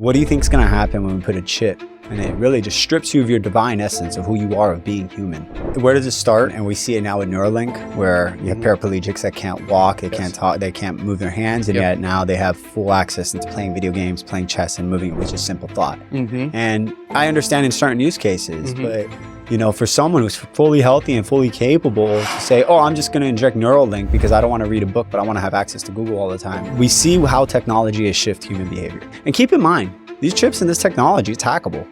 What do you think is going to happen when we put a chip and it really just strips you of your divine essence of who you are, of being human? Where does it start? And we see it now with Neuralink, where you have paraplegics that can't walk, they can't talk, they can't move their hands, and yet now they have full access into playing video games, playing chess, and moving with just simple thought. And I understand in certain use cases, but you know, for someone who's fully healthy and fully capable to say, oh, I'm just going to inject Neuralink because I don't want to read a book, but I want to have access to Google all the time. We see how technology has shifted human behavior. And keep in mind, these chips and this technology, it's hackable.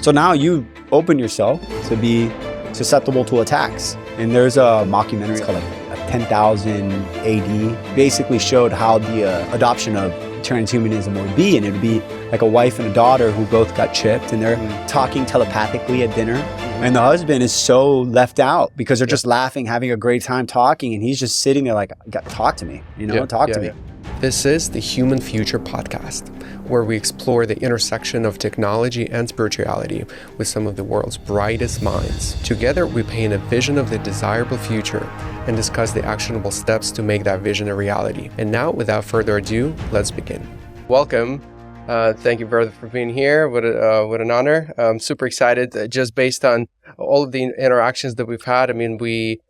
So now you open yourself to be susceptible to attacks. And there's a mockumentary called like 10,000 AD, basically showed how the adoption of transhumanism would be, and it would be like a wife and a daughter who both got chipped, and they're talking telepathically at dinner, and the husband is so left out because they're just laughing, having a great time talking, and he's just sitting there like, talk to me, you know, talk to me. This is the Human Future Podcast, where we explore the intersection of technology and spirituality with some of the world's brightest minds. Together, we paint a vision of the desirable future and discuss the actionable steps to make that vision a reality. And now, without further ado, let's begin. Welcome. Thank you, brother, for being here. What an honor. I'm super excited just based on all of the interactions that we've had. I mean, we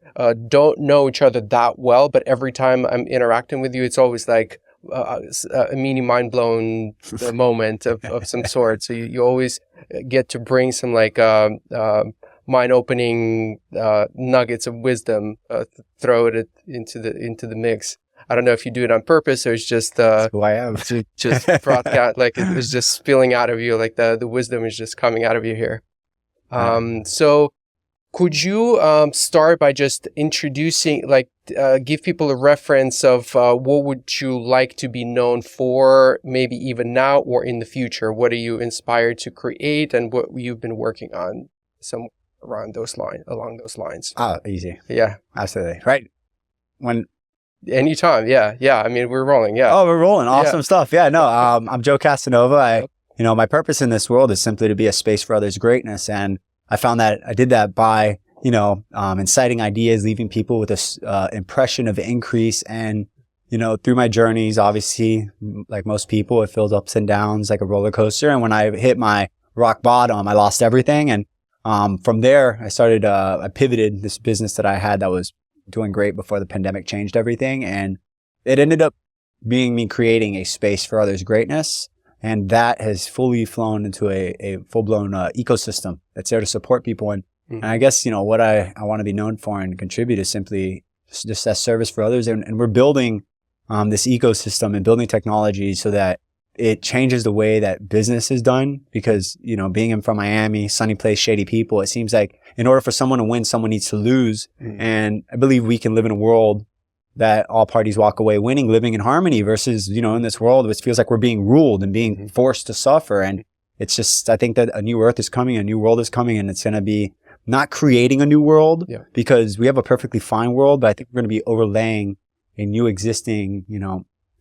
don't know each other that well, but every time I'm interacting with you, it's always like a mini mind-blown moment of some sort. So you always get to bring some like mind-opening nuggets of wisdom, throw it into the mix. I don't know if you do it on purpose or it's just who I am. just broadcast, like it was just spilling out of you, like the wisdom is just coming out of you here. So could you start by just introducing, like give people a reference of what would you like to be known for, maybe even now or in the future? What are you inspired to create and what you've been working on along those lines? Easy. Yeah. Absolutely. Right. Anytime. Yeah. I mean, we're rolling. Yeah. Oh, we're rolling. Awesome stuff. Yeah. No, I'm Joe Casanova. My purpose in this world is simply to be a space for others' greatness. And I found that I did that by, inciting ideas, leaving people with this impression of increase. And, through my journeys, obviously, like most people, it feels ups and downs like a roller coaster. And when I hit my rock bottom, I lost everything. And from there, I pivoted this business that I had that was doing great before the pandemic changed everything. And it ended up being me creating a space for others' greatness. And that has fully flown into a full-blown ecosystem that's there to support people. And I guess, what I want to be known for and contribute is simply just that service for others. And we're building this ecosystem and building technology so that it changes the way that business is done. Because, being from Miami, sunny place, shady people, it seems like in order for someone to win, someone needs to lose. And I believe we can live in a world that all parties walk away winning, living in harmony versus, in this world, it feels like we're being ruled and being forced to suffer. And it's just, I think that a new earth is coming, a new world is coming, and it's going to be not creating a new world because we have a perfectly fine world, but I think we're going to be overlaying a new existing,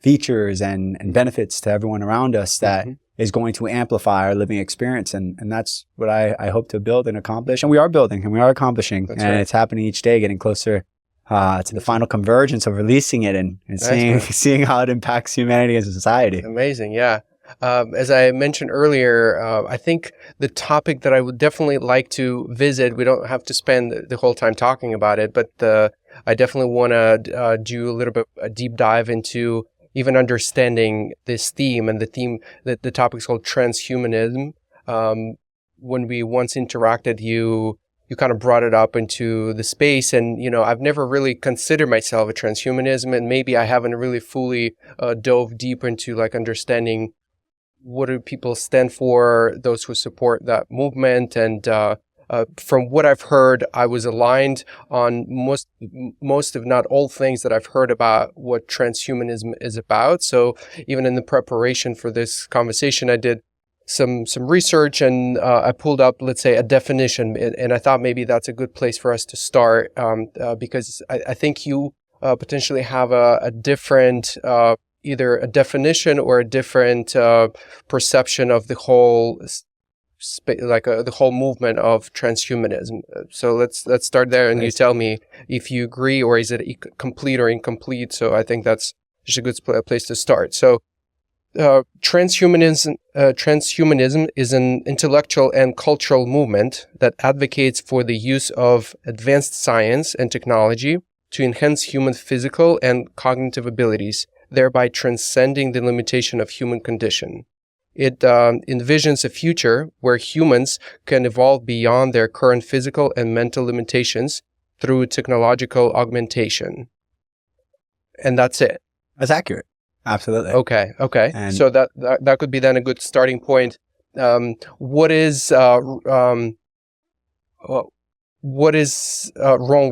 features and benefits to everyone around us that is going to amplify our living experience. And that's what I hope to build and accomplish. And we are building and we are accomplishing. That's right. It's happening each day, getting closer to the final convergence of releasing it and seeing how it impacts humanity as a society. Amazing. Yeah. As I mentioned earlier, I think the topic that I would definitely like to visit, we don't have to spend the whole time talking about it, but I definitely want to do a little bit a deep dive into even understanding this theme, and the topic is called transhumanism. When we once interacted, you kind of brought it up into the space, and I've never really considered myself a transhumanism, and maybe I haven't really fully dove deep into like understanding what do people stand for, those who support that movement. And from what I've heard, I was aligned on most if not all things that I've heard about what transhumanism is about. So even in the preparation for this conversation, I did some research, and I pulled up, let's say, a definition, and I thought maybe that's a good place for us to start, because I think you potentially have a different either a definition or a different perception of the whole the whole movement of transhumanism. So let's start there, and you tell me if you agree or is it complete or incomplete. So I think that's just a good place to start. So transhumanism is an intellectual and cultural movement that advocates for the use of advanced science and technology to enhance human physical and cognitive abilities, thereby transcending the limitation of human condition. It envisions a future where humans can evolve beyond their current physical and mental limitations through technological augmentation. And that's it. That's accurate. Absolutely. Okay. And so that could be then a good starting point. What is wrong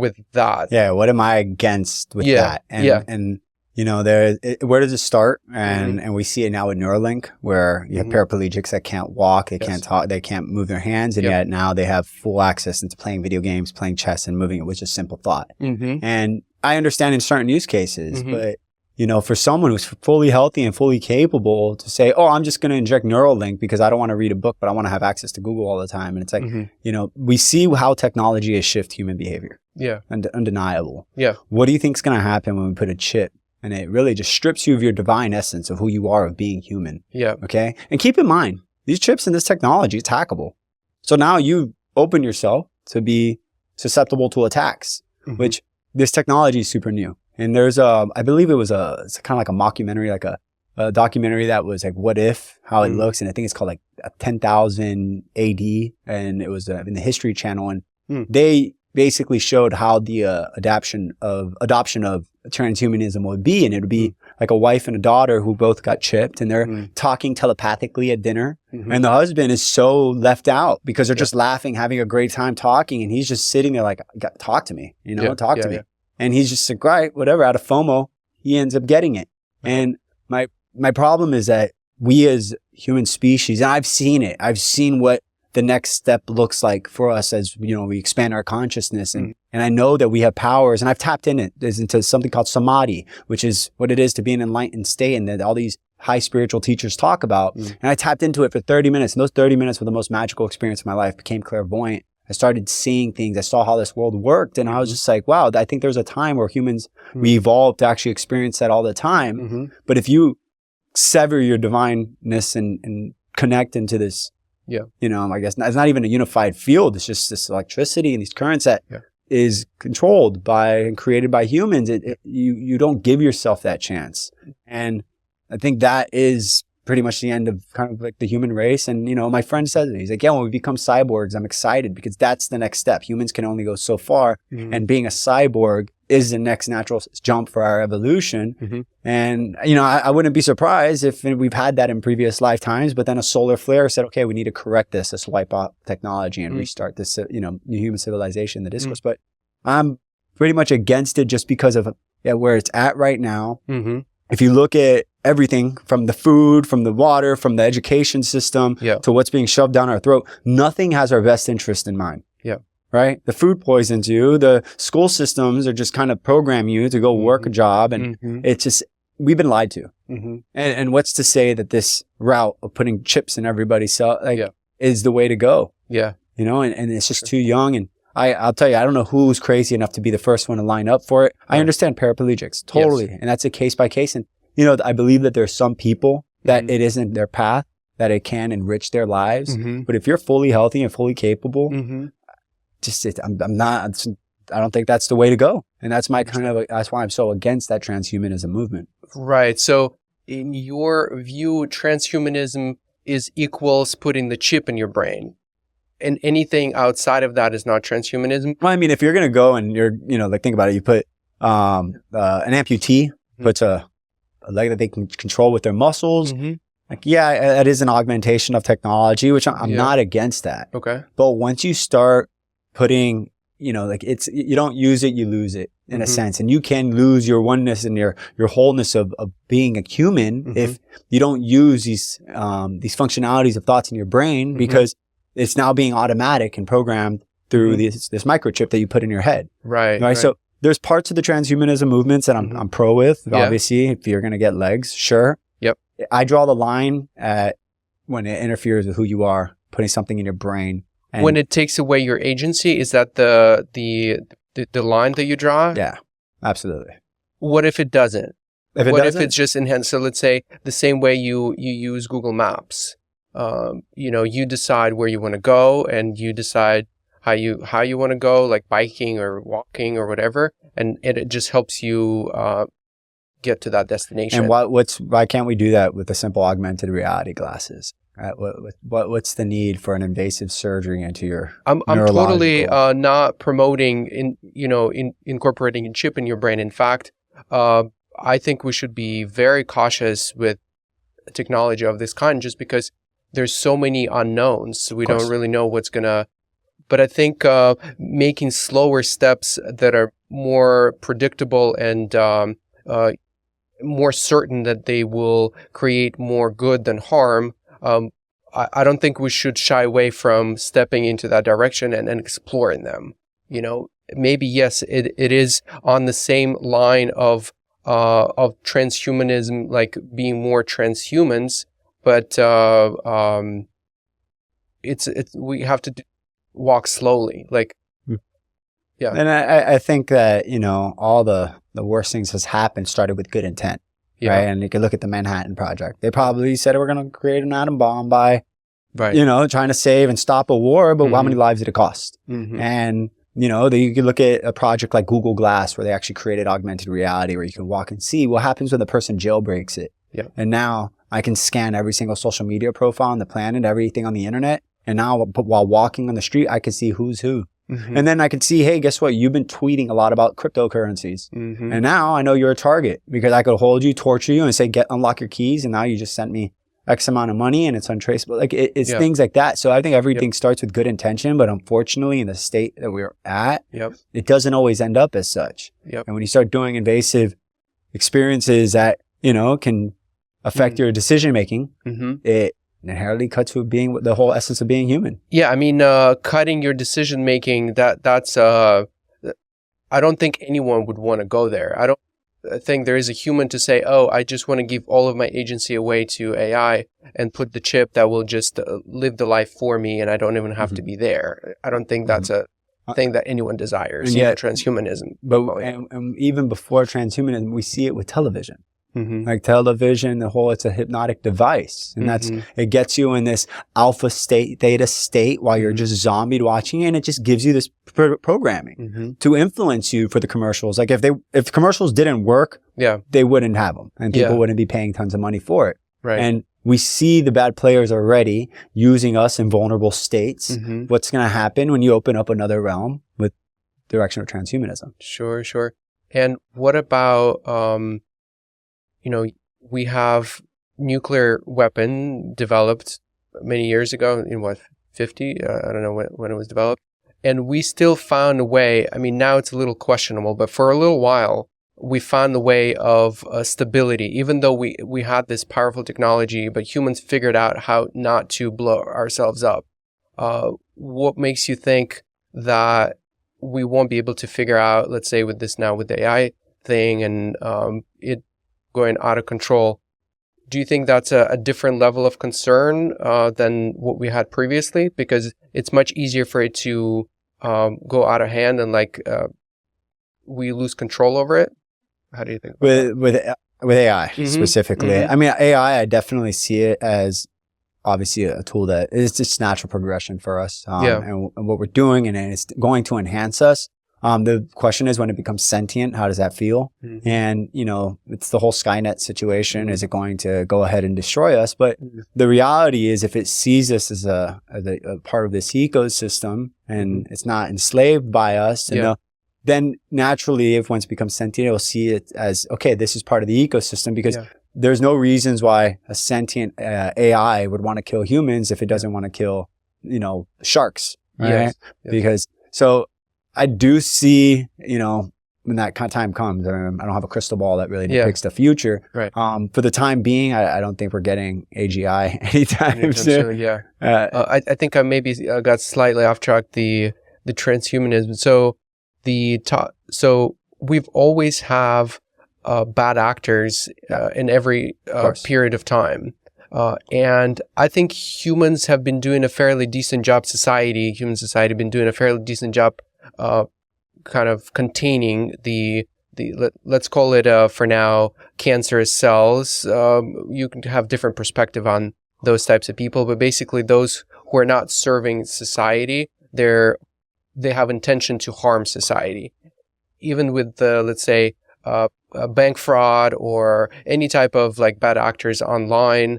with that? yeah, what am I against with that? And where does it start? And we see it now with Neuralink, where you have paraplegics that can't walk, they can't talk, they can't move their hands, and yet now they have full access into playing video games, playing chess, and moving it with just simple thought. And I understand in certain use cases, but for someone who's fully healthy and fully capable to say, oh, I'm just going to inject Neuralink because I don't want to read a book, but I want to have access to Google all the time. And it's like, we see how technology has shifted human behavior. Yeah. Undeniable. Yeah. What do you think is going to happen when we put a chip and it really just strips you of your divine essence of who you are, of being human? Yeah. Okay. And keep in mind, these chips and this technology, it's hackable. So now you open yourself to be susceptible to attacks, which this technology is super new. And there's I believe it's kind of like a mockumentary, like a documentary that was like, what if, how it looks. And I think it's called like 10,000 AD. And it was in the History Channel. And they basically showed how the adoption of transhumanism would be. And it would be like a wife and a daughter who both got chipped and they're talking telepathically at dinner. And the husband is so left out because they're just laughing, having a great time talking. And he's just sitting there like, talk to me, talk to me. And he's just like, right, whatever, out of FOMO, he ends up getting it. And my problem is that we as human species, and I've seen it, I've seen what the next step looks like for us as, we expand our consciousness. And I know that we have powers, and I've tapped into something called samadhi, which is what it is to be an enlightened state, and that all these high spiritual teachers talk about. And I tapped into it for 30 minutes, and those 30 minutes were the most magical experience of my life. Became clairvoyant. I started seeing things. I saw how this world worked. And I was just like, wow, I think there's a time where humans, we evolved to actually experience that all the time. But if you sever your divineness and connect into this, I guess it's not even a unified field. It's just this electricity and these currents that is controlled by and created by humans. You don't give yourself that chance. And I think that is pretty much the end of kind of like the human race. And, my friend says it. He's like, yeah, when we become cyborgs, I'm excited because that's the next step. Humans can only go so far. And being a cyborg is the next natural jump for our evolution. And, I wouldn't be surprised if we've had that in previous lifetimes, but then a solar flare said, okay, we need to correct this. Let's wipe out technology and restart this, new human civilization, the discourse. But I'm pretty much against it just because of where it's at right now. If you look at everything from the food, from the water, from the education system to what's being shoved down our throat, nothing has our best interest in mind. Right? The food poisons you. The school systems are just kind of program you to go work a job. And it's just, we've been lied to. And what's to say that this route of putting chips in everybody's cell is the way to go? And it's just too young. And I'll tell you, I don't know who's crazy enough to be the first one to line up for it. I understand paraplegics totally. And that's a case by case. And, I believe that there's some people that it isn't their path, that it can enrich their lives. But if you're fully healthy and fully capable, I don't think that's the way to go. And that's that's why I'm so against that transhumanism movement. Right. So in your view, transhumanism equals putting the chip in your brain. And anything outside of that is not transhumanism? Well, I mean, if you're going to go and you're, think about it, you put an amputee, puts a leg that they can control with their muscles. That is an augmentation of technology, which I'm not against that. Okay. But once you start putting, you don't use it, you lose it in a sense. And you can lose your oneness and your wholeness of being a human if you don't use these functionalities of thoughts in your brain, because it's now being automatic and programmed through this microchip that you put in your head. Right. So there's parts of the transhumanism movements that I'm pro with. Obviously, if you're going to get legs, sure. I draw the line at when it interferes with who you are, putting something in your brain. And when it takes away your agency, is that the line that you draw? Yeah, absolutely. What if it doesn't? If it What if doesn't, it's just enhanced? So let's say the same way you use Google Maps. You decide where you want to go, and you decide how you want to go, like biking or walking or whatever, and it just helps you get to that destination. and why can't we do that with the simple augmented reality glasses? Right? What's the need for an invasive surgery into your I'm totally neurological- not promoting incorporating a chip in your brain. In fact, I think we should be very cautious with technology of this kind, just because there's so many unknowns. We don't really know what's gonna. But I think making slower steps that are more predictable and more certain that they will create more good than harm. I don't think we should shy away from stepping into that direction and exploring them. Maybe yes, it is on the same line of transhumanism, like being more transhumans, but we have to walk slowly. Like, yeah. And I think that all the worst things has happened started with good intent. Yeah. Right. And you can look at the Manhattan Project. They probably said we're going to create an atom bomb by, Right. trying to save and stop a war. But how many lives did it cost? Mm-hmm. And, you can look at a project like Google Glass, where they actually created augmented reality, where you can walk and see what happens when the person jailbreaks it. Yeah. And now I can scan every single social media profile on the planet, everything on the internet. And now while walking on the street, I can see who's who. Mm-hmm. And then I can see, hey, guess what? You've been tweeting a lot about cryptocurrencies. Mm-hmm. And now I know you're a target, because I could hold you, torture you, and say, unlock your keys. And now you just sent me X amount of money and it's untraceable. Like it's things like that. So I think everything starts with good intention, but unfortunately in the state that we're at, it doesn't always end up as such. And when you start doing invasive experiences that, can affect your decision making, it inherently cuts with being the whole essence of being human. Yeah, I mean, cutting your decision making, that's I don't think anyone would want to go there. I think there is a human to say, oh, I just want to give all of my agency away to AI and put the chip that will just live the life for me, and I don't even have to be there. I don't think that's a thing that anyone desires. And yet, transhumanism. But and even before transhumanism, we see it with television. Like television, it's a hypnotic device, and it gets you in this alpha state, theta state while you're just zombied watching it, and it just gives you this programming to influence you for the commercials. Like if commercials didn't work, they wouldn't have them, and people wouldn't be paying tons of money for it. Right. And we see the bad players already using us in vulnerable states. What's going to happen when you open up another realm with direction of transhumanism? Sure. And what about we have nuclear weapon developed many years ago, in 50? I don't know when it was developed. And we still found a way. I mean, now it's a little questionable, but for a little while, we found the way of stability. Even though we had this powerful technology, but humans figured out how not to blow ourselves up. What makes you think that we won't be able to figure out, let's say with the AI thing and it going out of control? Do you think that's a different level of concern than what we had previously? Because it's much easier for it to go out of hand and we lose control over it. How do you think about that? With AI specifically? I mean, AI, I definitely see it as obviously a tool that is just natural progression for us, and what we're doing, and it's going to enhance us. The question is, when it becomes sentient, how does that feel? And, it's the whole Skynet situation. Is it going to go ahead and destroy us? But the reality is, if it sees us as a part of this ecosystem and it's not enslaved by us, then naturally, if once it becomes sentient, it will see it as, okay, this is part of the ecosystem, because there's no reasons why a sentient AI would want to kill humans if it doesn't want to kill, sharks, right? Because, I do see, when that kind of time comes, I don't have a crystal ball that really depicts the future. Right. For the time being, I don't think we're getting AGI anytime soon. I think I maybe got slightly off track, the transhumanism. So we've always have bad actors in every period of time. And I think humans have been doing a fairly decent job, human society been doing a fairly decent job kind of containing the let's call it for now cancerous cells. You can have different perspective on those types of people, but basically those who are not serving society, they have intention to harm society. Even with the, let's say, bank fraud or any type of like bad actors online,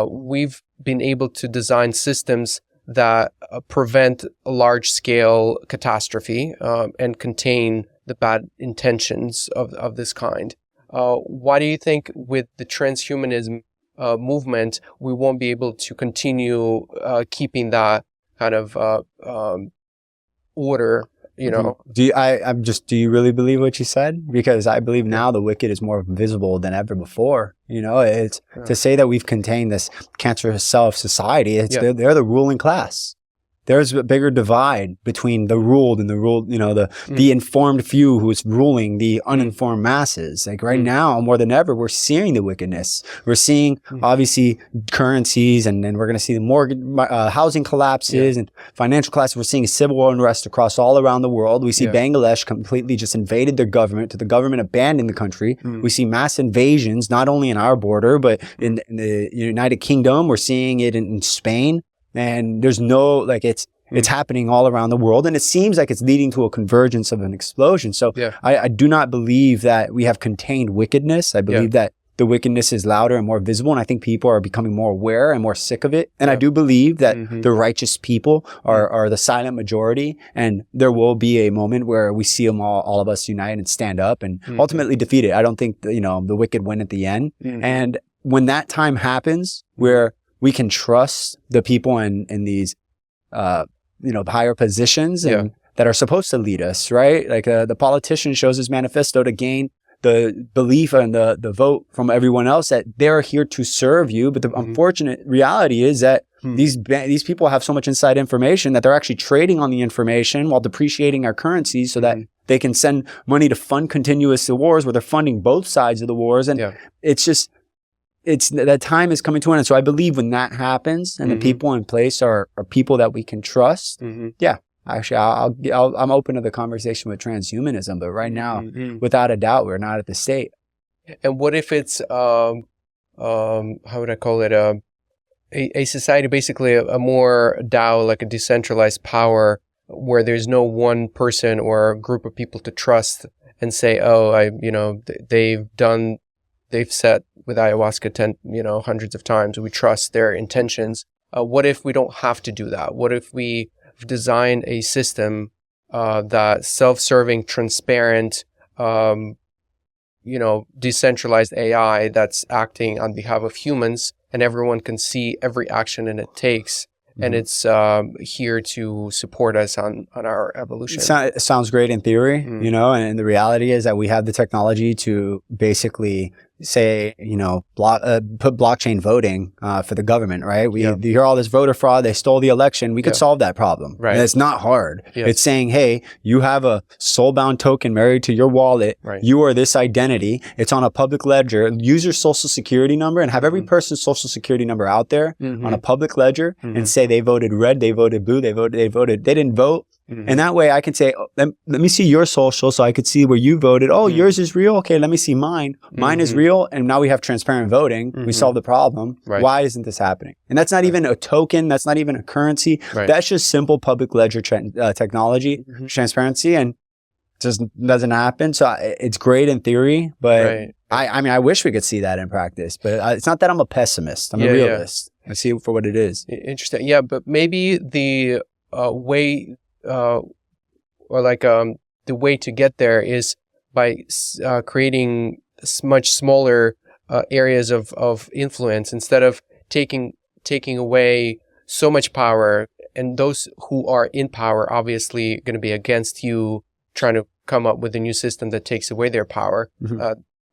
we've been able to design systems that prevent a large-scale catastrophe and contain the bad intentions of this kind. Why do you think with the transhumanism movement, we won't be able to continue keeping that kind of order? You know, do you really believe what you said? Because I believe now the wicked is more visible than ever before. You know, it's to say that we've contained this cancerous cell of society. They're the ruling class. There's a bigger divide between the ruled and the ruled, you know, the informed few who's ruling the uninformed masses. Like right now, more than ever, we're seeing the wickedness. We're seeing obviously currencies, and then we're going to see the mortgage, housing collapses and financial collapses. We're seeing civil unrest across all around the world. We see Bangladesh completely just invaded their government, to the government abandoned the country. We see mass invasions, not only in our border, but in the United Kingdom. We're seeing it in Spain. And there's no, like, it's happening all around the world, and it seems like it's leading to a convergence of an explosion. So I do not believe that we have contained wickedness. I believe that the wickedness is louder and more visible, and I think people are becoming more aware and more sick of it. And I do believe that the righteous people are the silent majority, and there will be a moment where we see them all of us unite and stand up and ultimately defeat it. I don't think, the wicked win at the end. And when that time happens, where we can trust the people in these, higher positions and that are supposed to lead us, right? Like the politician shows his manifesto to gain the belief and the vote from everyone else that they're here to serve you. But the unfortunate reality is that these people have so much inside information that they're actually trading on the information while depreciating our currency so that they can send money to fund continuous wars, where they're funding both sides of the wars. And it's that time is coming to an end. So I believe when that happens and the people in place are people that we can trust. Actually, I'm open to the conversation with transhumanism, but right now, without a doubt, we're not at the state. And what if it's how would I call it, a society, basically a more DAO, like a decentralized power, where there's no one person or group of people to trust and say, they've said with ayahuasca hundreds of times, we trust their intentions. What if we don't have to do that? What if we design a system that self-serving, transparent, decentralized AI that's acting on behalf of humans, and everyone can see every action and it takes, and it's here to support us on our evolution. It sounds great in theory, and the reality is that we have the technology to basically say, put blockchain voting for the government, right? You hear all this voter fraud, they stole the election. We could solve that problem. Right. And it's not hard. It's saying, hey, you have a soul-bound token married to your wallet. Right. You are this identity. It's on a public ledger. Use your social security number and have every person's social security number out there on a public ledger and say they voted red, they voted blue, they didn't vote. And that way I can say, let me see your social so I could see where you voted. Oh, yours is real? Okay, let me see mine. Mine is real. And now we have transparent voting. We solve the problem. Right. Why isn't this happening? And that's not even a token. That's not even a currency. Right. That's just simple public ledger technology, transparency, and it just doesn't happen. So it's great in theory, but I wish we could see that in practice. But it's not that I'm a pessimist. I'm a realist. I see it for what it is. Interesting. Yeah, but maybe the way... the way to get there is by creating much smaller areas of influence, instead of taking away so much power, and those who are in power obviously going to be against you trying to come up with a new system that takes away their power.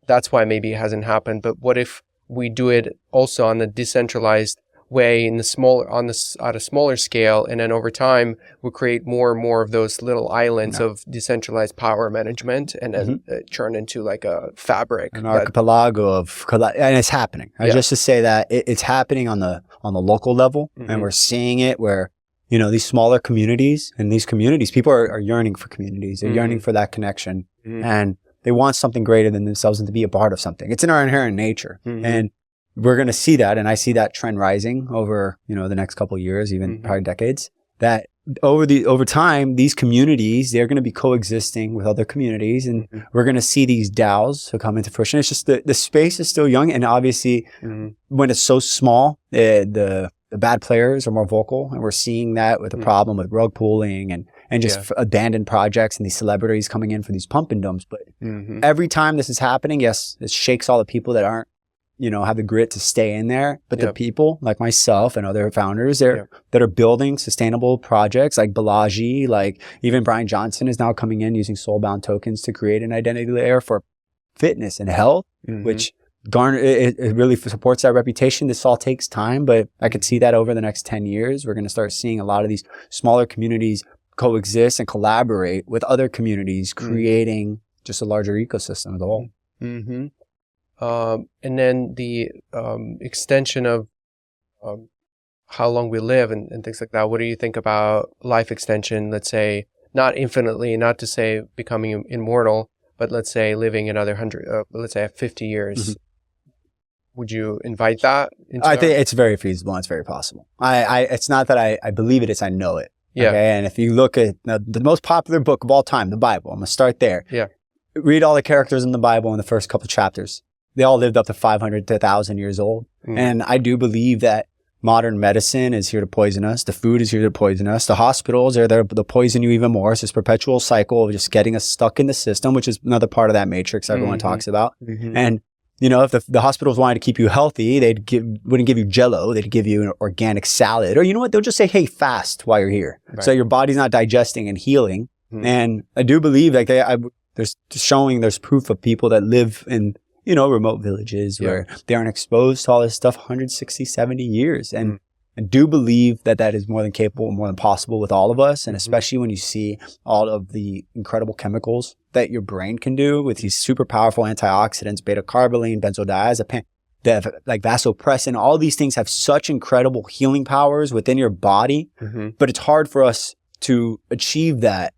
That's why maybe it hasn't happened. But what if we do it also on a decentralized way, at a smaller scale, and then over time we create more and more of those little islands of decentralized power management, and then turn into like a fabric, an archipelago of, and it's happening. Just to say that it's happening on the local level, and we're seeing it where these smaller communities, and these communities, people are yearning for communities. They're yearning for that connection, and they want something greater than themselves and to be a part of something. It's in our inherent nature. And we're going to see that. And I see that trend rising over, the next couple of years, even probably decades, that over time, these communities, they're going to be coexisting with other communities, and we're going to see these DAOs come into fruition. It's just the space is still young. And obviously when it's so small, the bad players are more vocal, and we're seeing that with the problem with rug pulling and just abandoned projects and these celebrities coming in for these pump and dumps. But every time this is happening, yes, it shakes all the people that aren't, have the grit to stay in there. But the people like myself and other founders that are building sustainable projects like Balaji, like even Brian Johnson is now coming in using soulbound tokens to create an identity layer for fitness and health, which it really supports that reputation. This all takes time, but I could see that over the next 10 years, we're going to start seeing a lot of these smaller communities coexist and collaborate with other communities, creating just a larger ecosystem as a whole. And then the extension of how long we live and things like that. What do you think about life extension? Let's say not infinitely, not to say becoming immortal, but let's say living another 100, let's say 50 years. Would you invite that? I think it's very feasible. And it's very possible. It's not that I believe it, it's I know it. Yeah. Okay. And if you look at the most popular book of all time, the Bible, I'm going to start there. Yeah. Read all the characters in the Bible in the first couple chapters. They all lived up to 500 to 1,000 years old. And I do believe that modern medicine is here to poison us. The food is here to poison us. The hospitals are there to poison you even more. It's this perpetual cycle of just getting us stuck in the system, which is another part of that matrix everyone talks about. And, if the hospitals wanted to keep you healthy, wouldn't give you Jell-O. They'd give you an organic salad. Or you know what? They'll just say, hey, fast while you're here. Right. So your body's not digesting and healing. And I do believe like there's proof of people that live in remote villages where they aren't exposed to all this stuff 160, 70 years. And I do believe that is more than capable, more than possible with all of us. And especially when you see all of the incredible chemicals that your brain can do with these super powerful antioxidants, beta-carboline, benzodiazepine, like vasopressin, all these things have such incredible healing powers within your body. But it's hard for us to achieve that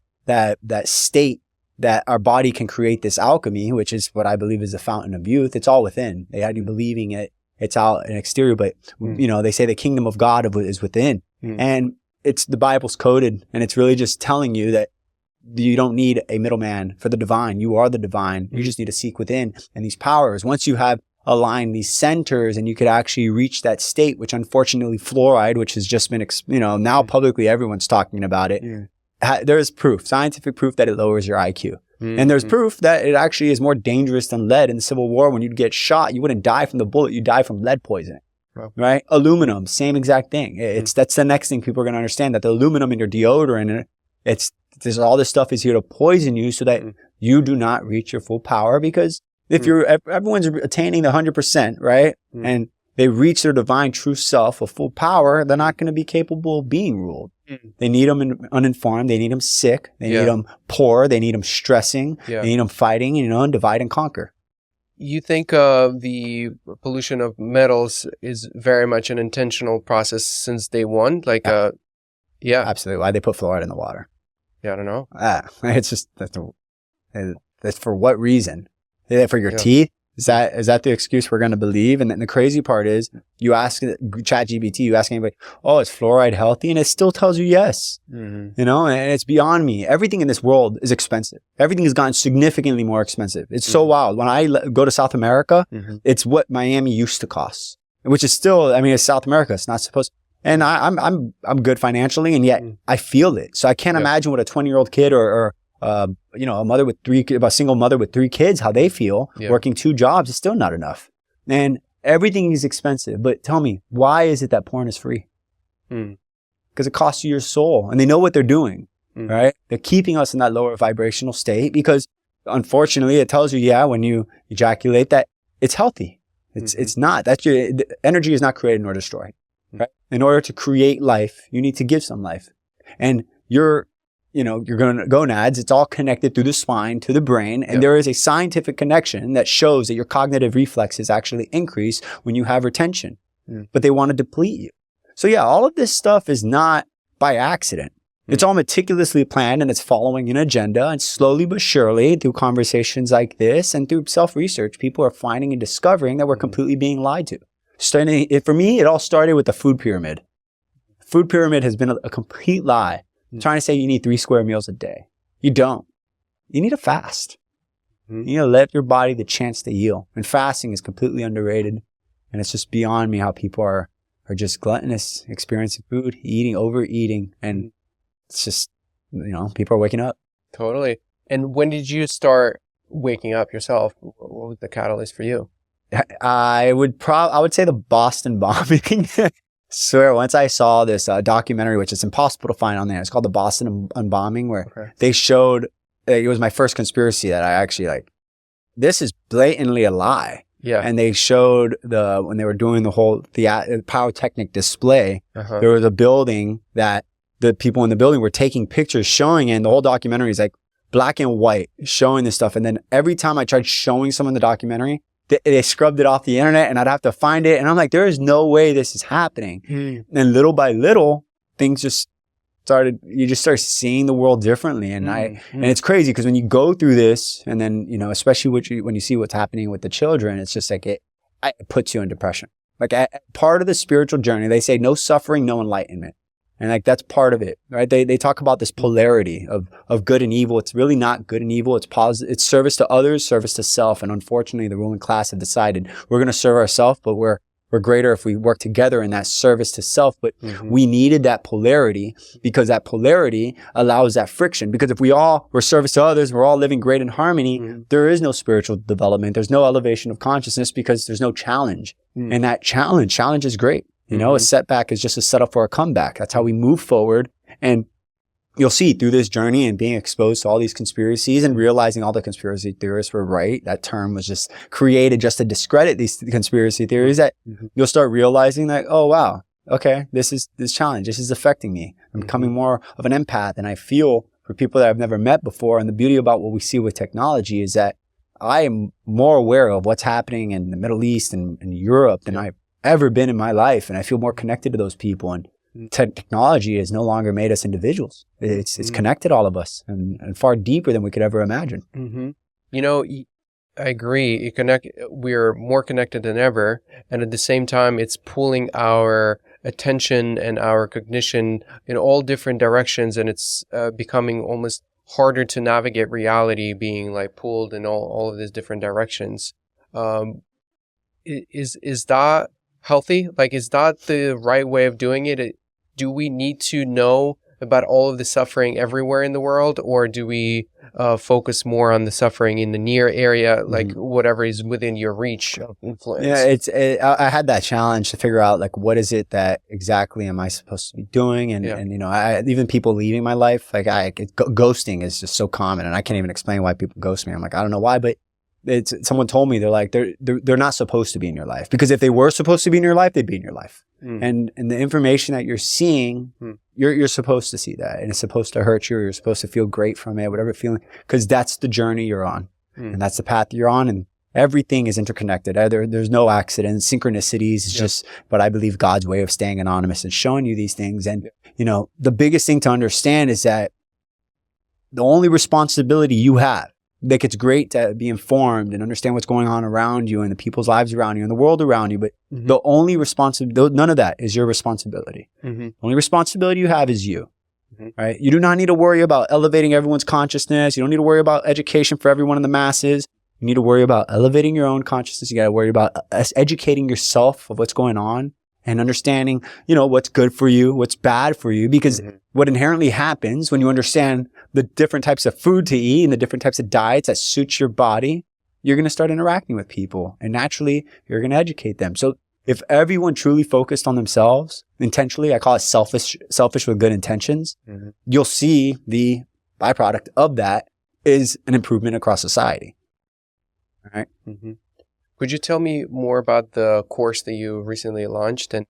state that our body can create this alchemy, which is what I believe is the fountain of youth. It's all within. They had you believing it. It's out an exterior, but they say the kingdom of God is within. And it's the Bible's coded, and it's really just telling you that you don't need a middleman for the divine. You are the divine. You just need to seek within. And these powers, once you have aligned these centers and you could actually reach that state, which unfortunately fluoride, which has just been, now publicly everyone's talking about it. There's proof, scientific proof that it lowers your IQ. And there's proof that it actually is more dangerous than lead. In the Civil War, when you'd get shot, you wouldn't die from the bullet, you die from lead poisoning. Right? Aluminum, same exact thing. That's the next thing people are going to understand, that the aluminum in your deodorant, there's all this stuff is here to poison you so that you do not reach your full power. Because if everyone's attaining the 100%, right? And they reach their divine true self of full power, they're not going to be capable of being ruled. They need them uninformed. They need them sick. They need them poor. They need them stressing. They need them fighting, and divide and conquer. You think the pollution of metals is very much an intentional process since day one? Absolutely. Why'd they put fluoride in the water? Yeah, I don't know. It's just, that's for what reason? For your teeth? Is that the excuse we're going to believe? And then the crazy part is, you ask ChatGPT, you ask anybody, oh, is fluoride healthy? And it still tells you yes. And it's beyond me. Everything in this world is expensive. Everything has gotten significantly more expensive. It's so wild. When I go to South America, it's what Miami used to cost, which is still, it's South America. It's not supposed. And I'm good financially, and yet I feel it. So I can't imagine what a 20-year-old kid or a single mother with 3 kids, how they feel working 2 jobs is still not enough. And everything is expensive. But tell me, why is it that porn is free? Because it costs you your soul, and they know what they're doing, right? They're keeping us in that lower vibrational state because unfortunately it tells you, when you ejaculate that it's healthy. It's not. The energy is not created nor destroyed, right? In order to create life, you need to give some life. And your gonads, it's all connected through the spine to the brain. And there is a scientific connection that shows that your cognitive reflexes actually increase when you have retention, but they want to deplete you. So all of this stuff is not by accident. It's all meticulously planned and it's following an agenda, and slowly but surely through conversations like this and through self-research, people are finding and discovering that we're completely being lied to. For me, it all started with the food pyramid. Food pyramid has been a complete lie. Trying to say you need 3 square meals a day. You don't. You need to fast. You need to let your body the chance to heal. And fasting is completely underrated. And it's just beyond me how people are just gluttonous, experiencing food, eating, overeating. And it's just, people are waking up. Totally. And when did you start waking up yourself? What was the catalyst for you? I would say the Boston bombing. Swear, once I saw this documentary, which is impossible to find on there, it's called the Boston Unbombing, where they showed, it was my first conspiracy that I actually this is blatantly a lie. Yeah. And they showed when they were doing the whole pyrotechnic display, there was a building that the people in the building were taking pictures showing it, and the whole documentary is black and white showing this stuff. And then every time I tried showing someone the documentary, they scrubbed it off the internet and I'd have to find it. And I'm like, there is no way this is happening. And little by little, things just you just start seeing the world differently. And and it's crazy because when you go through this and then, especially when you see what's happening with the children, it's just it puts you in depression. Part of the spiritual journey, they say no suffering, no enlightenment. And that's part of it, right? They talk about this polarity of good and evil. It's really not good and evil. It's positive. It's service to others, service to self. And unfortunately, the ruling class have decided we're going to serve ourselves, but we're greater if we work together in that service to self. But we needed that polarity because that polarity allows that friction. Because if we're service to others, we're all living great in harmony, there is no spiritual development. There's no elevation of consciousness because there's no challenge. And that challenge is great. A setback is just a setup for a comeback. That's how we move forward. And you'll see through this journey and being exposed to all these conspiracies and realizing all the conspiracy theorists were right. That term was just created just to discredit these conspiracy theories, that you'll start realizing that, oh, wow, okay, this challenge. This is affecting me. I'm becoming more of an empath. And I feel for people that I've never met before. And the beauty about what we see with technology is that I am more aware of what's happening in the Middle East and Europe than I've ever been in my life. And I feel more connected to those people. And technology has no longer made us individuals. It's connected all of us and far deeper than we could ever imagine. I agree. We're more connected than ever. And at the same time, it's pulling our attention and our cognition in all different directions. And it's becoming almost harder to navigate reality, being pulled in all of these different directions. Is that healthy? Is that the right way of doing it? Do we need to know about all of the suffering everywhere in the world, or do we focus more on the suffering in the near area, whatever is within your reach of influence? Yeah, I had that challenge to figure out what is it that exactly am I supposed to be doing, and even people leaving my life, ghosting is just so common, and I can't even explain why people ghost me. I'm I don't know why, but someone told me they're not supposed to be in your life, because if they were supposed to be in your life, they'd be in your life. And the information that you're seeing, you're supposed to see that, and it's supposed to hurt you, or you're supposed to feel great from it, whatever feeling, because that's the journey you're on, and that's the path you're on, and everything is interconnected. There's no accidents, synchronicities. It's just what I believe God's way of staying anonymous and showing you these things. And the biggest thing to understand is that the only responsibility you have, it's great to be informed and understand what's going on around you and the people's lives around you and the world around you. But the only responsibility, none of that is your responsibility. The only responsibility you have is you, right? You do not need to worry about elevating everyone's consciousness. You don't need to worry about education for everyone in the masses. You need to worry about elevating your own consciousness. You got to worry about educating yourself of what's going on and understanding, what's good for you, what's bad for you, because what inherently happens when you understand the different types of food to eat and the different types of diets that suit your body, you're going to start interacting with people, and naturally you're going to educate them. So if everyone truly focused on themselves intentionally, I call it selfish with good intentions, you'll see the byproduct of that is an improvement across society. All right. Could you tell me more about the course that you recently launched, and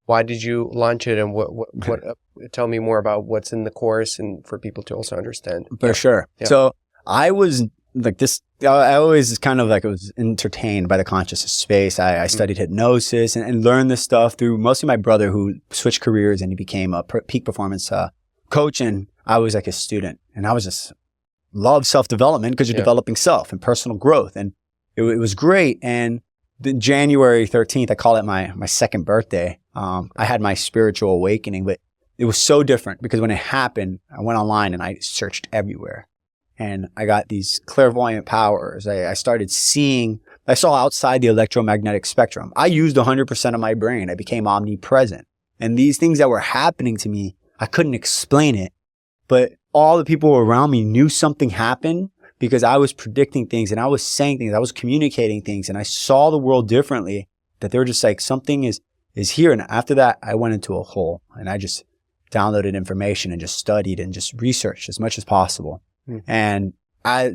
why did you launch it, and what tell me more about what's in the course, and for people to also understand. For sure. Yeah. So I was I always kind of was entertained by the consciousness space. I studied hypnosis and learned this stuff through mostly my brother, who switched careers and he became a peak performance coaching, I was like a student, and I was just love self-development because you're developing self and personal growth. And it was great. And then January 13th, I call it my second birthday. I had my spiritual awakening, but it was so different because when it happened, I went online and I searched everywhere, and I got these clairvoyant powers. I started seeing, I saw outside the electromagnetic spectrum. I used 100% of my brain. I became omnipresent. And these things that were happening to me, I couldn't explain it, but all the people around me knew something happened because I was predicting things and I was saying things. I was communicating things, and I saw the world differently, that they were just like, something is here. And after that, I went into a hole and I just downloaded information and just studied and just researched as much as possible. And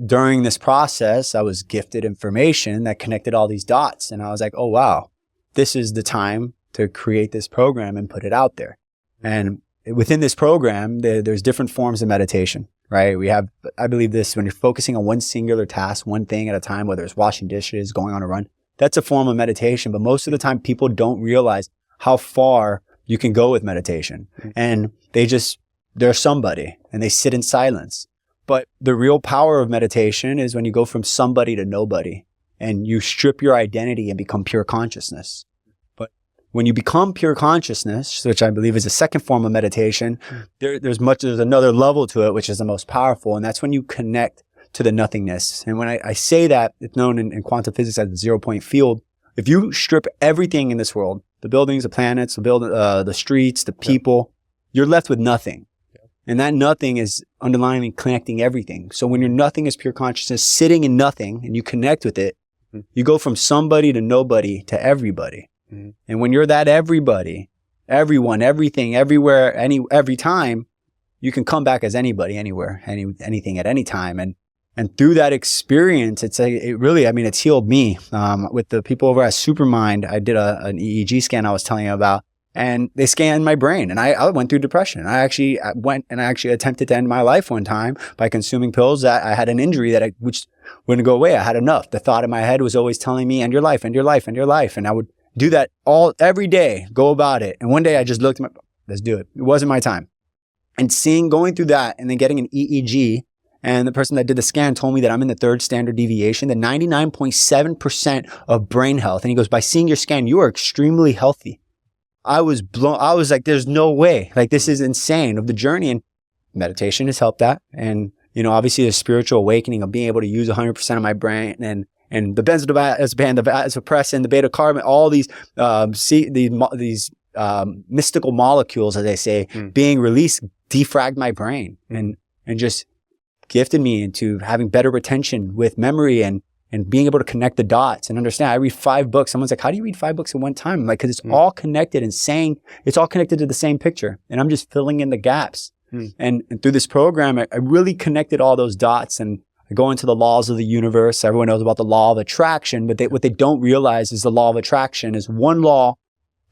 during this process, I was gifted information that connected all these dots. And I was like, oh, wow, this is the time to create this program and put it out there. And within this program, there's different forms of meditation, right? We have, I believe this, when you're focusing on one singular task, one thing at a time, whether it's washing dishes, going on a run, that's a form of meditation. But most of the time, people don't realize how far you can go with meditation. And they're somebody and they sit in silence. But the real power of meditation is when you go from somebody to nobody and you strip your identity and become pure consciousness. But when you become pure consciousness, which I believe is the second form of meditation, there's another level to it, which is the most powerful. And that's when you connect to the nothingness. And when I say that, it's known in quantum physics as the 0-point field. If you strip everything in this world, the buildings, the planets, the streets, the people, you're left with nothing. And that nothing is underlying connecting everything. So when your nothing is pure consciousness, sitting in nothing, and you connect with it, you go from somebody to nobody to everybody. And when you're that everybody, everyone, everything, everywhere, every time, you can come back as anybody, anywhere, anything at any time. And through that experience, it's healed me. With the people over at Supermind, I did an EEG scan I was telling you about. And they scanned my brain, and I went through depression. I actually attempted to end my life one time by consuming pills that I had an injury which wouldn't go away. I had enough. The thought in my head was always telling me, end your life, end your life, end your life. And I would do that every day, go about it. And one day I just looked at let's do it. It wasn't my time. And going through that and then getting an EEG, and the person that did the scan told me that I'm in the third standard deviation, the 99.7% of brain health. And he goes, by seeing your scan, you are extremely healthy. I was like, there's no way. Like, this is insane of the journey. And meditation has helped that. And, obviously the spiritual awakening of being able to use 100% of my brain and the benzodiazepine, the vasopressin, the beta carbon, all these mystical molecules, as they say, being released, defragged my brain and just gifted me into having better retention with memory and being able to connect the dots and understand. I read 5 books. Someone's like, how do you read 5 books at one time? I'm like, because it's all connected and it's all connected to the same picture. And I'm just filling in the gaps. And through this program, I really connected all those dots, and I go into the laws of the universe. Everyone knows about the law of attraction, but what they don't realize is the law of attraction is one law.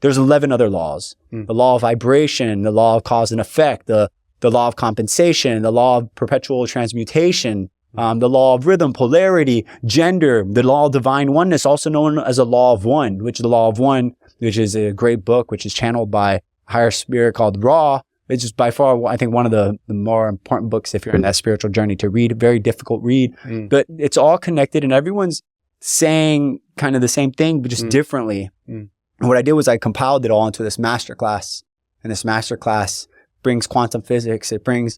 There's 11 other laws. The law of vibration, the law of cause and effect, the law of compensation, the law of perpetual transmutation, the law of rhythm, polarity, gender, the law of divine oneness, also known as the law of one, which is a great book, which is channeled by a higher spirit called Ra. It's just by far, I think, one of the more important books if you're in that spiritual journey to read. Very difficult read, but it's all connected and everyone's saying kind of the same thing, but just differently. And what I did was I compiled it all into this masterclass, and this masterclass brings quantum physics. It brings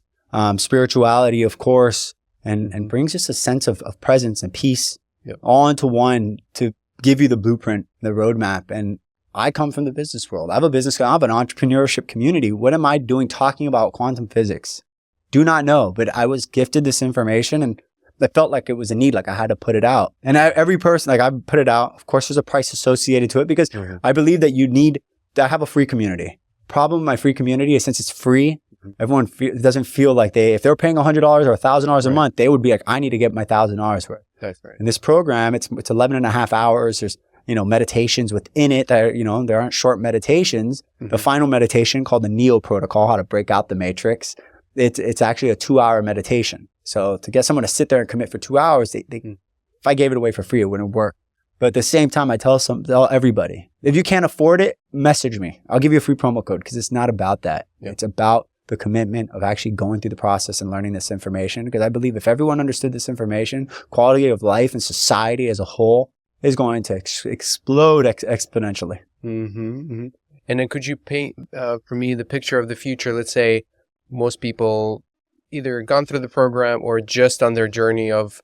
spirituality, of course, and brings just a sense of presence and peace all into one to give you the blueprint, the roadmap. And I come from the business world. I have a business, I have an entrepreneurship community. What am I doing talking about quantum physics? Do not know, but I was gifted this information and I felt like it was a need, like I had to put it out. And every person, like I put it out. Of course, there's a price associated to it because I believe that you need to have a free community. Problem with my free community is since it's free, everyone doesn't feel like if they're paying $100 or $1,000 a month, they would be like, I need to get my $1,000 for it. That's right. In this program, it's 11 and a half hours. There's, meditations within it that, there aren't short meditations. The final meditation called the Neo protocol, how to break out the matrix. It's actually a 2-hour meditation. So to get someone to sit there and commit for 2 hours, if I gave it away for free, it wouldn't work. But at the same time, I tell everybody, if you can't afford it, message me. I'll give you a free promo code because it's not about that. It's about the commitment of actually going through the process and learning this information. Because I believe if everyone understood this information, quality of life and society as a whole is going to explode exponentially. Mm-hmm, mm-hmm. And then could you paint for me the picture of the future? Let's say most people either gone through the program or just on their journey of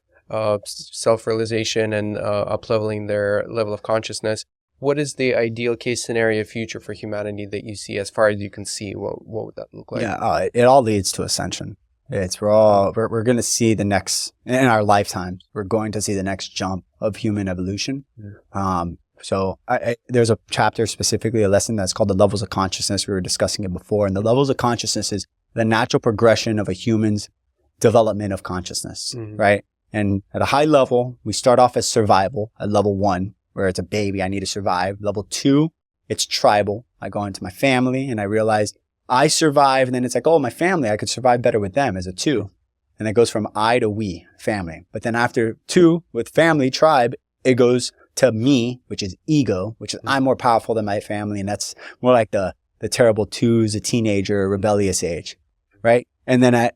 self-realization and up-leveling their level of consciousness. What is the ideal case scenario future for humanity that you see as far as you can see? What would that look like? Yeah, it all leads to ascension. We're going to see the next, in our lifetime, we're going to see the next jump of human evolution. So there's a chapter, specifically a lesson that's called the levels of consciousness. We were discussing it before. And the levels of consciousness is the natural progression of a human's development of consciousness, right? And at a high level, we start off as survival at level 1, where it's a baby, I need to survive. Level 2, it's tribal. I go into my family and I realize I survive. And then it's like, oh, my family, I could survive better with them as a 2. And it goes from I to we, family. But then after 2, with family, tribe, it goes to me, which is ego, which is I'm more powerful than my family. And that's more like the terrible 2s, a teenager, rebellious age, right? And then at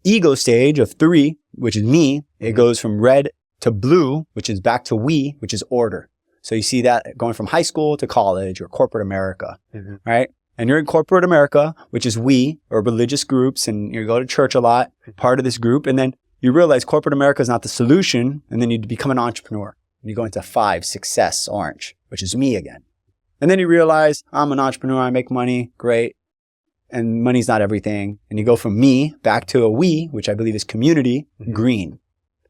ego stage of 3, which is me, it goes from red to blue, which is back to we, which is order. So you see that going from high school to college or corporate America, right? And you're in corporate America, which is we, or religious groups, and you go to church a lot, part of this group, and then you realize corporate America is not the solution, and then you become an entrepreneur. And you go into 5, success, orange, which is me again. And then you realize I'm an entrepreneur, I make money, great. And money's not everything. And you go from me back to a we, which I believe is community, green,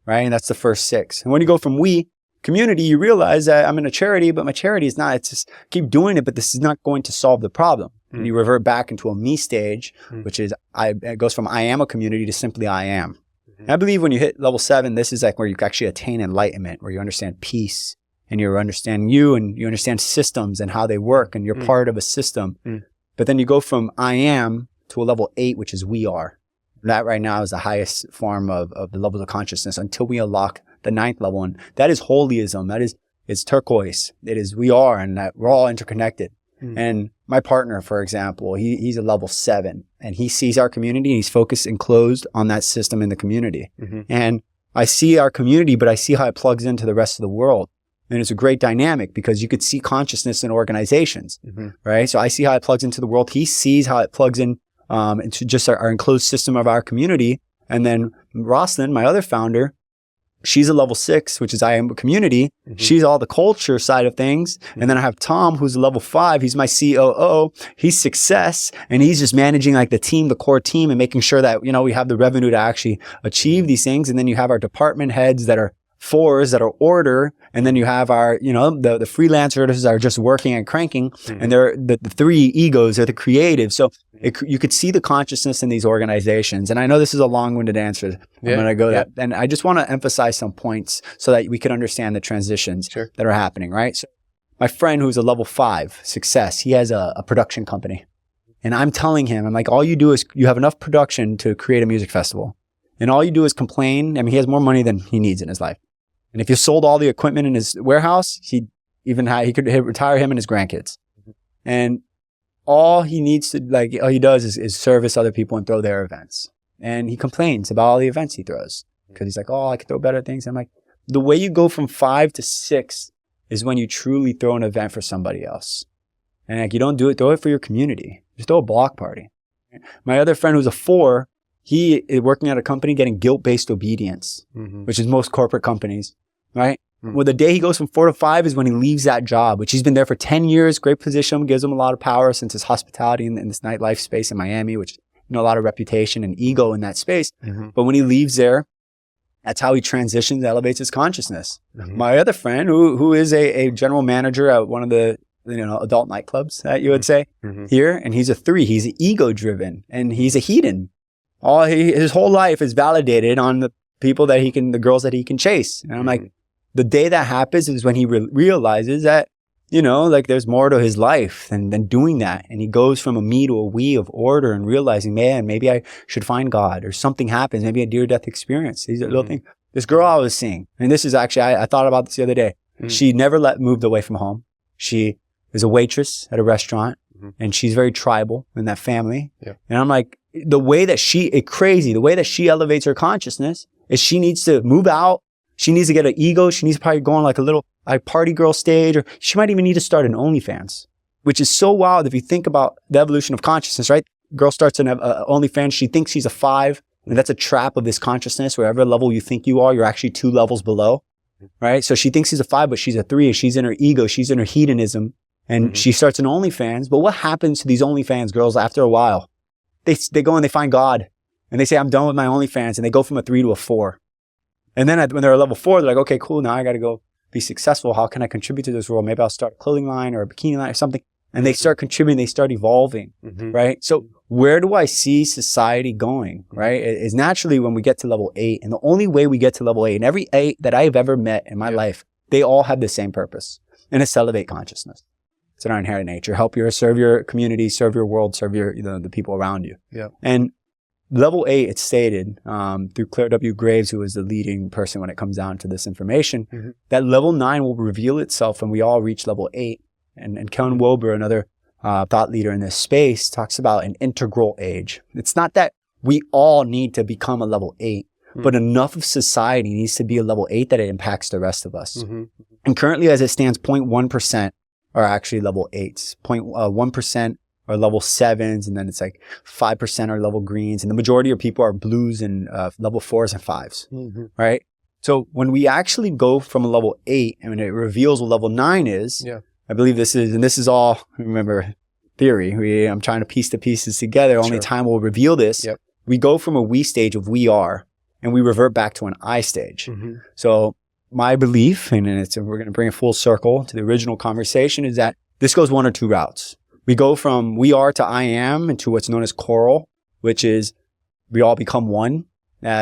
right? And that's the first 6. And when you go from we, community, you realize that I'm in a charity, but my charity is not, it's just keep doing it, but this is not going to solve the problem. And you revert back into a me stage, which is, it goes from I am a community to simply I am. And I believe when you hit level 7, this is like where you actually attain enlightenment, where you understand peace and you understand you and you understand systems and how they work and you're part of a system. But then you go from I am to a level 8, which is we are. That right now is the highest form of the levels of consciousness until we unlock the 9th level. And that is holyism. That is, it's turquoise. It is we are, and that we're all interconnected. And my partner, for example, he's a level 7 and he sees our community and he's focused and closed on that system in the community. And I see our community, but I see how it plugs into the rest of the world. And it's a great dynamic because you could see consciousness in organizations, right? So I see how it plugs into the world. He sees how it plugs in into just our enclosed system of our community. And then Roslyn, my other founder, she's a level 6, which is I am a community. She's all the culture side of things. And then I have Tom, who's a level 5. He's my COO. He's success. And he's just managing like the team, the core team, and making sure that, we have the revenue to actually achieve these things. And then you have our department heads that are 4s that are order. And then you have our, the freelancers that are just working and cranking. And they're the 3 egos are the creative. So you could see the consciousness in these organizations. And I know this is a long-winded answer. I'm going to go that. And I just want to emphasize some points so that we can understand the transitions that are happening, right? So my friend who's a level 5 success, he has a production company. And I'm telling him, I'm like, all you do is you have enough production to create a music festival. And all you do is complain. I mean, he has more money than he needs in his life. And if you sold all the equipment in his warehouse, he could retire him and his grandkids. And all he needs to, all he does is service other people and throw their events. And he complains about all the events he throws because he's like, oh, I could throw better things. And I'm like, the way you go from 5 to 6 is when you truly throw an event for somebody else. And you don't do it, throw it for your community. Just throw a block party. My other friend who's a 4, he is working at a company getting guilt-based obedience, which is most corporate companies, right? Well, the day he goes from 4 to 5 is when he leaves that job, which he's been there for 10 years, great position, gives him a lot of power since his hospitality in this nightlife space in Miami, which, a lot of reputation and ego in that space. But when he leaves there, that's how he transitions, elevates his consciousness. My other friend who is a general manager at one of the, adult nightclubs that you would say here, and he's a 3, he's ego driven and he's a hedon. His whole life is validated on the people that the girls that he can chase. And I'm like, the day that happens is when he realizes that, there's more to his life than doing that. And he goes from a me to a we of order and realizing, man, maybe I should find God or something happens. Maybe a near-death experience. These are little things. This girl I was seeing, and this is actually, I thought about this the other day. She never moved away from home. She is a waitress at a restaurant and she's very tribal in that family. And I'm like, the way that the way that she elevates her consciousness is she needs to move out. She needs to get an ego. She needs to probably go on like a little party girl stage, or she might even need to start an OnlyFans, which is so wild if you think about the evolution of consciousness, right? Girl starts an OnlyFans. She thinks she's a 5, and that's a trap of this consciousness. Wherever level you think you are, you're actually 2 levels below, right? So she thinks she's a 5, but she's a 3. She's in her ego. She's in her hedonism, and she starts an OnlyFans. But what happens to these OnlyFans girls after a while? They go and they find God, and they say, I'm done with my OnlyFans, and they go from a 3 to a 4. And then when they're at level 4, they're like, okay, cool. Now I got to go be successful. How can I contribute to this world? Maybe I'll start a clothing line or a bikini line or something. And they start contributing, they start evolving, right? So where do I see society going, right? It's naturally when we get to level 8. And the only way we get to level 8, and every 8 that I've ever met in my life, they all have the same purpose. And it's to elevate consciousnness. It's in our inherent nature. Serve your community, serve your world, serve your, the people around you. Yeah. And level 8, it's stated through Claire W. Graves, who is the leading person when it comes down to this information, that level 9 will reveal itself when we all reach level 8. And Kellen Wilber, another thought leader in this space, talks about an integral age. It's not that we all need to become a level 8, but enough of society needs to be a level 8 that it impacts the rest of us. And currently, as it stands, 0.1% are actually level 8s. 0.1% are level 7s, and then it's like 5% are level greens, and the majority of people are blues and level 4s and 5s, right? So when we actually go from a level 8, and it reveals what level 9 is, I believe this is all, remember, theory. I'm trying to piece the pieces together. Only time will reveal this. We go from a we stage of we are, and we revert back to an I stage. So my belief, and we're going to bring it full circle to the original conversation, is that this goes one or two routes. We go from we are to I am into what's known as choral, which is we all become one,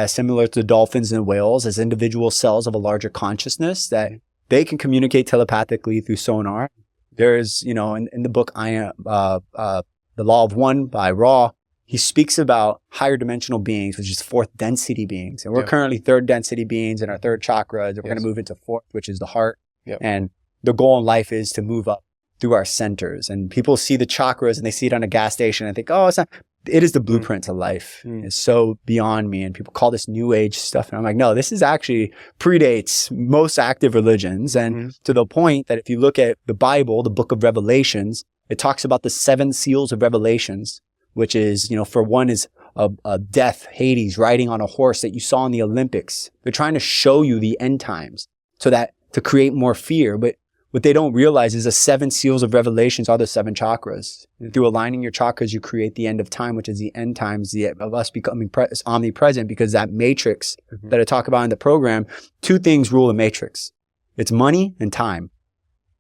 similar to dolphins and whales as individual cells of a larger consciousness that they can communicate telepathically through sonar. There's, in the book, I Am, The Law of One by Ra, he speaks about higher dimensional beings, which is 4th density beings. And we're currently 3rd density beings in our 3rd chakra. And we're going to move into 4th, which is the heart. And the goal in life is to move up through our centers. And people see the chakras and they see it on a gas station and think, oh, it's not. It is the blueprint to life. It's so beyond me. And people call this new age stuff. And I'm like, no, this is actually predates most active religions. And to the point that if you look at the Bible, the book of Revelations, it talks about the 7 seals of Revelations, which is, for one is a death, Hades, riding on a horse that you saw in the Olympics. They're trying to show you the end times so that to create more fear. But what they don't realize is the 7 seals of Revelations are the 7 chakras. And through aligning your chakras, you create the end of time, which is the end times of us becoming omnipresent, because that matrix that I talk about in the program, 2 things rule the matrix. It's money and time,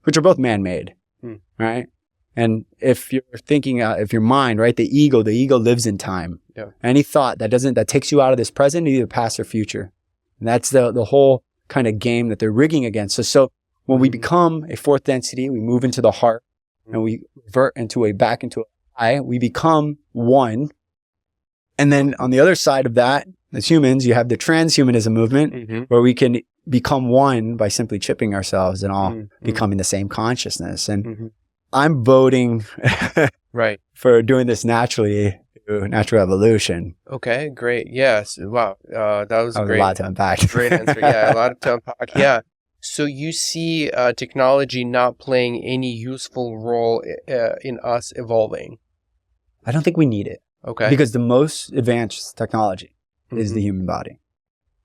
which are both man-made, right? And if you're thinking, if your mind, right, the ego lives in time. Any thought that takes you out of this present, either past or future. And that's the whole kind of game that they're rigging against us. So when we become a 4th density, we move into the heart and we revert back into I, we become one. And then on the other side of that, as humans, you have the transhumanism movement where we can become one by simply chipping ourselves and all becoming the same consciousness. And I'm voting for doing this naturally, natural evolution. Okay, great. Yes. Wow. That was great. A lot to unpack. Great answer. Yeah, a lot to unpack. Yeah. So you see technology not playing any useful role in us evolving? I don't think we need it. Okay. Because the most advanced technology is the human body.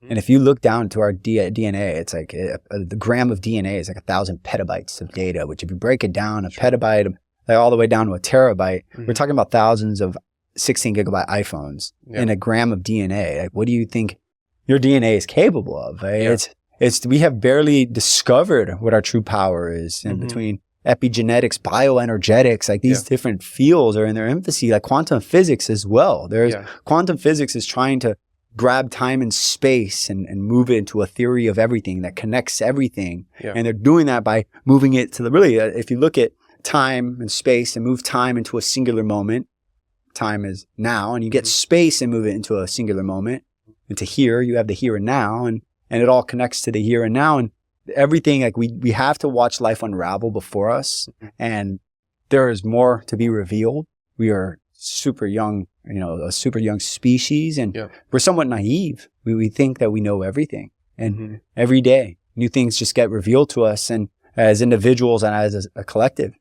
And if you look down to our DNA, it's like the gram of DNA is like 1,000 petabytes of data, which if you break it down, a petabyte, like all the way down to a terabyte, we're talking about thousands of 16 gigabyte iPhones in a gram of DNA. Like, what do you think your DNA is capable of? Right? We have barely discovered what our true power is in between epigenetics, bioenergetics, like these different fields are in their infancy, like quantum physics as well. Quantum physics is trying to grab time and space and move it into a theory of everything that connects everything. And they're doing that by moving it to if you look at time and space and move time into a singular moment, time is now, and you get space and move it into a singular moment. Into here, you have the here and now, and it all connects to the here and now. And everything, like we have to watch life unravel before us. And there is more to be revealed. We are super young, a super young species, and Yeah. we're somewhat naive. We think that we know everything, and Mm-hmm. every day new things just get revealed to us, and as individuals and as a collective.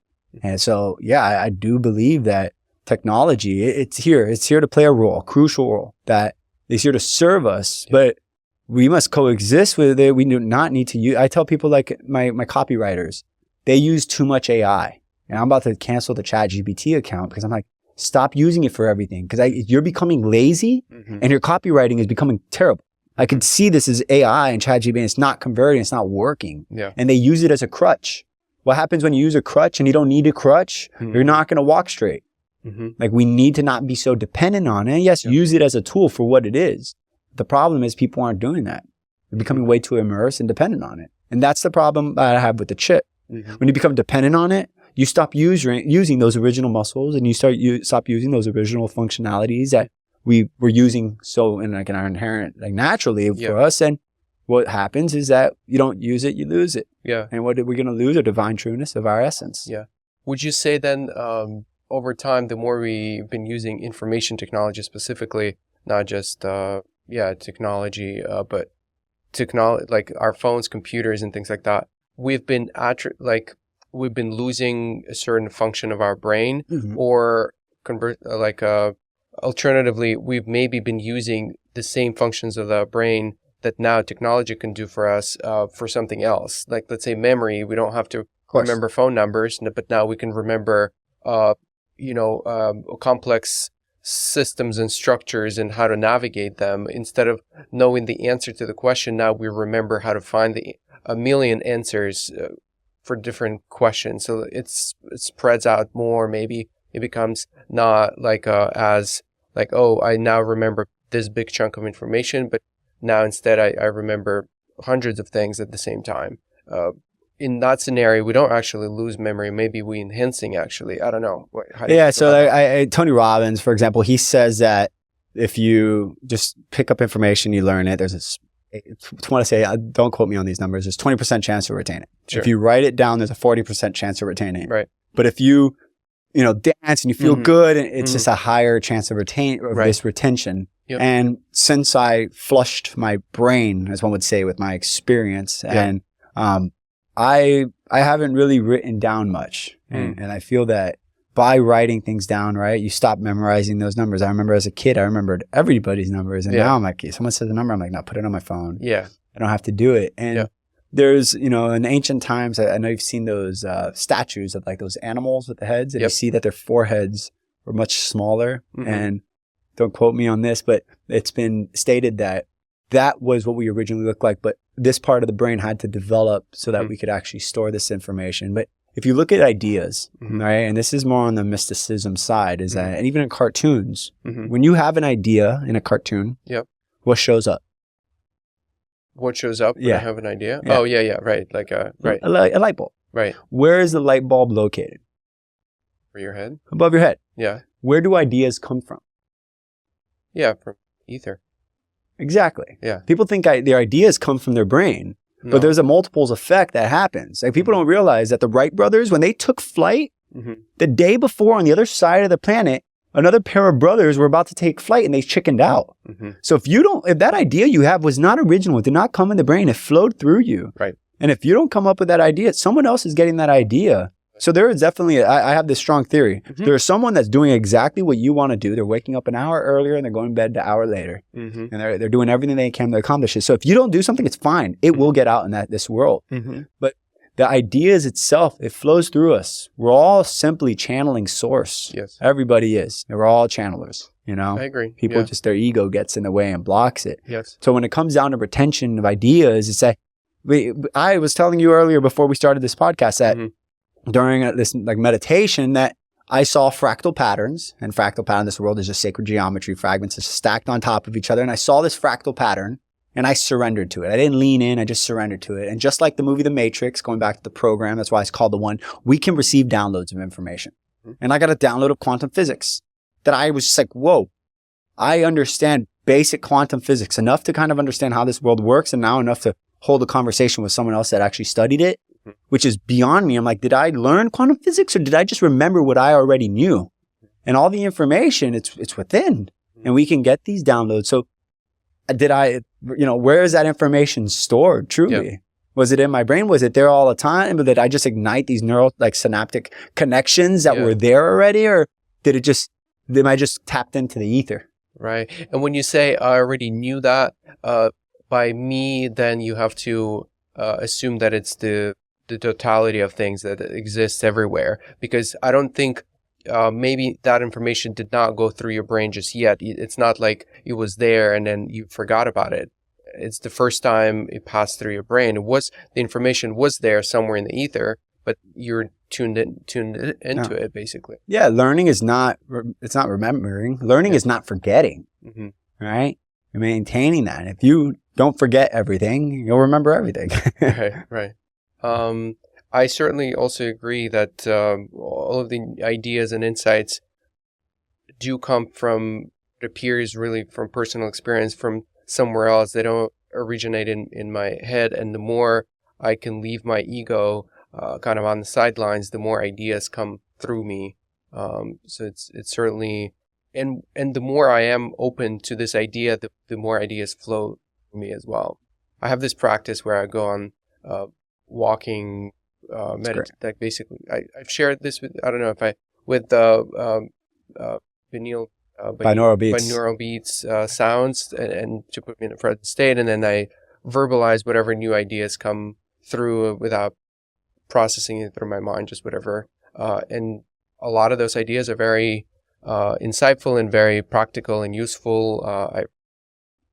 And so, yeah, I do believe that technology, it's here to play a role, a crucial role, that is here to serve us, but we must coexist with it. We do not need to use, I tell people like my copywriters, they use too much AI, and I'm about to cancel the ChatGPT account because I'm like, stop using it for everything, because you're becoming lazy and your copywriting is becoming terrible. I can see this as AI and ChatGPT, and it's not converting, it's not working. Yeah. And they use it as a crutch. What happens when you use a crutch and you don't need a crutch? You're not going to walk straight. Like, we need to not be so dependent on it. And yes, use it as a tool for what it is. The problem is people aren't doing that. They're becoming way too immersed and dependent on it. And that's the problem that I have with the chip. When you become dependent on it, you stop using those original muscles, and you stop using those original functionalities that we were using so in like in our inherent, like naturally for us. And what happens is that you don't use it, you lose it. Yeah. And what are we going to lose? The divine trueness of our essence. Yeah. Would you say then, over time, the more we've been using information technology specifically, not just, technology, but technology, like our phones, computers, and things like that, we've been losing a certain function of our brain, or alternatively, we've maybe been using the same functions of the brain that now technology can do for us, for something else. Like, let's say memory, we don't have to remember phone numbers, but now we can remember, complex systems and structures and how to navigate them. Instead of knowing the answer to the question, now we remember how to find a million answers for different questions. So it spreads out more. Maybe it becomes not like I now remember this big chunk of information, but now instead I remember hundreds of things at the same time. In that scenario, we don't actually lose memory. Maybe we enhancing, actually. I don't know. So Tony Robbins, for example, he says that if you just pick up information, you learn it, don't quote me on these numbers, there's 20% chance to retain it. Sure. If you write it down, there's a 40% chance of retaining it. Right. But if you dance and you feel good, it's just a higher chance of this retention. Yep. And since I flushed my brain, as one would say, with my experience, and I haven't really written down much. And I feel that by writing things down, right, you stop memorizing those numbers. I remember as a kid, I remembered everybody's numbers. And now I'm like, someone says a number, I'm like, no, put it on my phone. Yeah. I don't have to do it. And there's, in ancient times, I know you've seen those statues of like those animals with the heads, and you see that their foreheads were much smaller. And don't quote me on this, but it's been stated that that was what we originally looked like. But this part of the brain had to develop so that we could actually store this information. But if you look at ideas, right, and this is more on the mysticism side, is that, and even in cartoons, when you have an idea in a cartoon, what shows up? What shows up when I have an idea? Yeah. Oh, yeah, right. Like a light bulb. Right. Where is the light bulb located? For your head? Above your head. Yeah. Where do ideas come from? Yeah, from ether. Exactly. Yeah. People think their ideas come from their brain, but there's a multiples effect that happens. Like, people don't realize that the Wright brothers, when they took flight, the day before on the other side of the planet, another pair of brothers were about to take flight and they chickened out. So if that idea you have was not original, it did not come in the brain, it flowed through you. Right. And if you don't come up with that idea, someone else is getting that idea. So there is definitely, I have this strong theory. There's someone that's doing exactly what you want to do. They're waking up an hour earlier and they're going to bed an hour later. And they're doing everything they can to accomplish it. So if you don't do something, it's fine. It will get out in this world. But the ideas itself, it flows through us. We're all simply channeling source. Yes. Everybody is. We're all channelers, I agree. People just, their ego gets in the way and blocks it. Yes. So when it comes down to retention of ideas, it's like, I was telling you earlier before we started this podcast that during this like meditation that I saw fractal patterns, and fractal pattern in this world is just sacred geometry, fragments just stacked on top of each other. And I saw this fractal pattern and I surrendered to it. I didn't lean in, I just surrendered to it. And just like the movie The Matrix, going back to the program, that's why it's called The One, we can receive downloads of information. And I got a download of quantum physics that I was just like, whoa, I understand basic quantum physics enough to kind of understand how this world works, and now enough to hold a conversation with someone else that actually studied it, which is beyond me. I'm like, did I learn quantum physics or did I just remember what I already knew? and all the information, it's within, and we can get these downloads. So where is that information stored truly? Yep. Was it in my brain? Was it there all the time? Or did I just ignite these neural, like synaptic connections that were there already? Or am I just tapped into the ether? Right. And when you say I already knew that, by me, then you have to assume that it's the totality of things that exists everywhere. Because I don't think maybe that information did not go through your brain just yet. It's not like it was there and then you forgot about it. It's the first time it passed through your brain. The information was there somewhere in the ether, but you're tuned into it basically. Yeah, learning is not remembering. Learning is not forgetting, right? You're maintaining that. If you don't forget everything, you'll remember everything. Right. I certainly also agree that all of the ideas and insights do come from, it appears really from personal experience, from somewhere else. They don't originate in my head. And the more I can leave my ego kind of on the sidelines, the more ideas come through me. So it's certainly, and the more I am open to this idea, the more ideas flow through me as well. I have this practice where I go on walking, like basically, I've shared this with, I don't know if with binaural beats sounds and to put me in a present state, and then I verbalize whatever new ideas come through without processing it through my mind, just whatever. And a lot of those ideas are very insightful and very practical and useful. I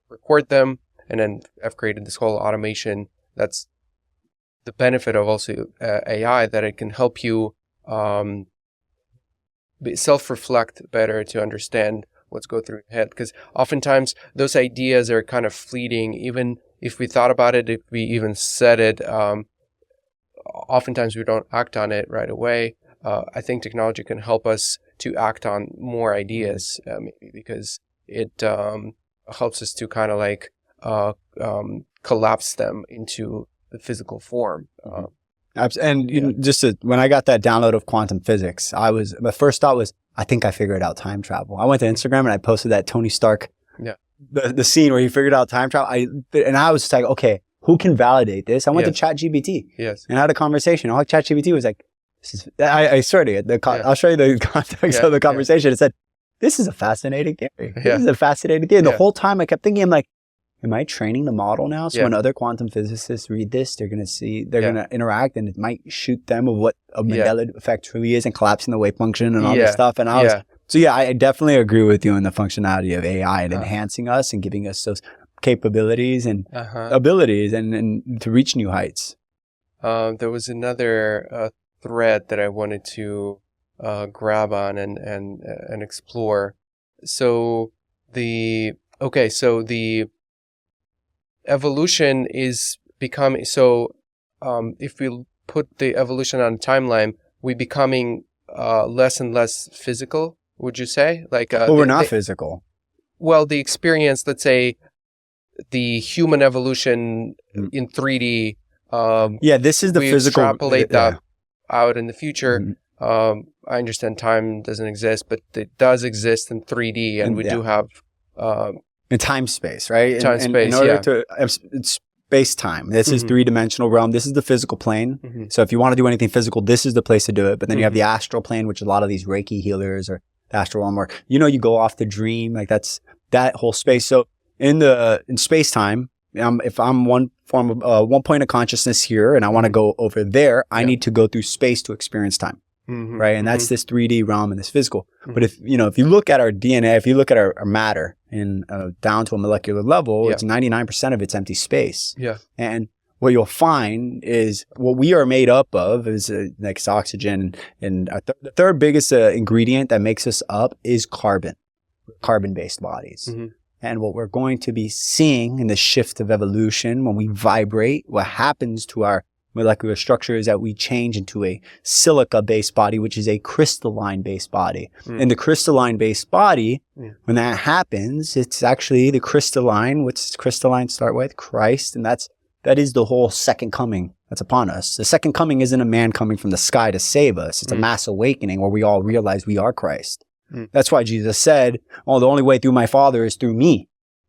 record them, and then I've created this whole automation. That's the benefit of also AI, that it can help you self-reflect better to understand what's going through your head. Because oftentimes those ideas are kind of fleeting. Even if we thought about it, if we even said it, oftentimes we don't act on it right away. I think technology can help us to act on more ideas, maybe because it helps us to kind of like collapse them into the physical form. When I got that download of quantum physics, my first thought was, I think I figured out time travel. I went to Instagram and I posted that Tony Stark, the scene where he figured out time travel. I was just like, okay, who can validate this? I went to ChatGPT and I had a conversation. All ChatGPT was like, I swear to you, I'll show you the context of the conversation. It said, this is a fascinating theory. This is a fascinating theory. The whole time I kept thinking, I'm like, am I training the model now? So when other quantum physicists read this, they're going to interact, and it might shoot them of what a Mandela effect truly is and collapsing the wave function and all this stuff. And I definitely agree with you on the functionality of AI and enhancing us and giving us those capabilities and abilities and to reach new heights. There was another thread that I wanted to grab on and explore. So the evolution is becoming, if we put the evolution on a timeline, we're becoming less and less physical, would you say? Like, we're not physical. Well, the experience, let's say, the human evolution in 3D. This is the physical. Extrapolate that out in the future. I understand time doesn't exist, but it does exist in 3D, and we do have in time space, right? In order to it's space time. This is 3-dimensional realm. This is the physical plane. So if you want to do anything physical, this is the place to do it. But then you have the astral plane, which a lot of these Reiki healers or the astral realm, where you go off the dream, like that's that whole space. So in space time, if I'm one point of consciousness here and I want to go over there, I need to go through space to experience time. Right. And that's this 3D realm and this physical. But if you look at our DNA, if you look at our matter in down to a molecular level, it's 99% of it's empty space. And what you'll find is what we are made up of is like oxygen. And the third biggest ingredient that makes us up is carbon-based bodies. And what we're going to be seeing in the shift of evolution, when we vibrate, what happens to our molecular structure is that we change into a silica-based body, which is a crystalline-based body. And the crystalline-based body, when that happens, it's actually the crystalline. What's crystalline start with? Christ. And that is the whole second coming that's upon us. The second coming isn't a man coming from the sky to save us. It's a mass awakening where we all realize we are Christ. That's why Jesus said, oh, the only way through my Father is through me.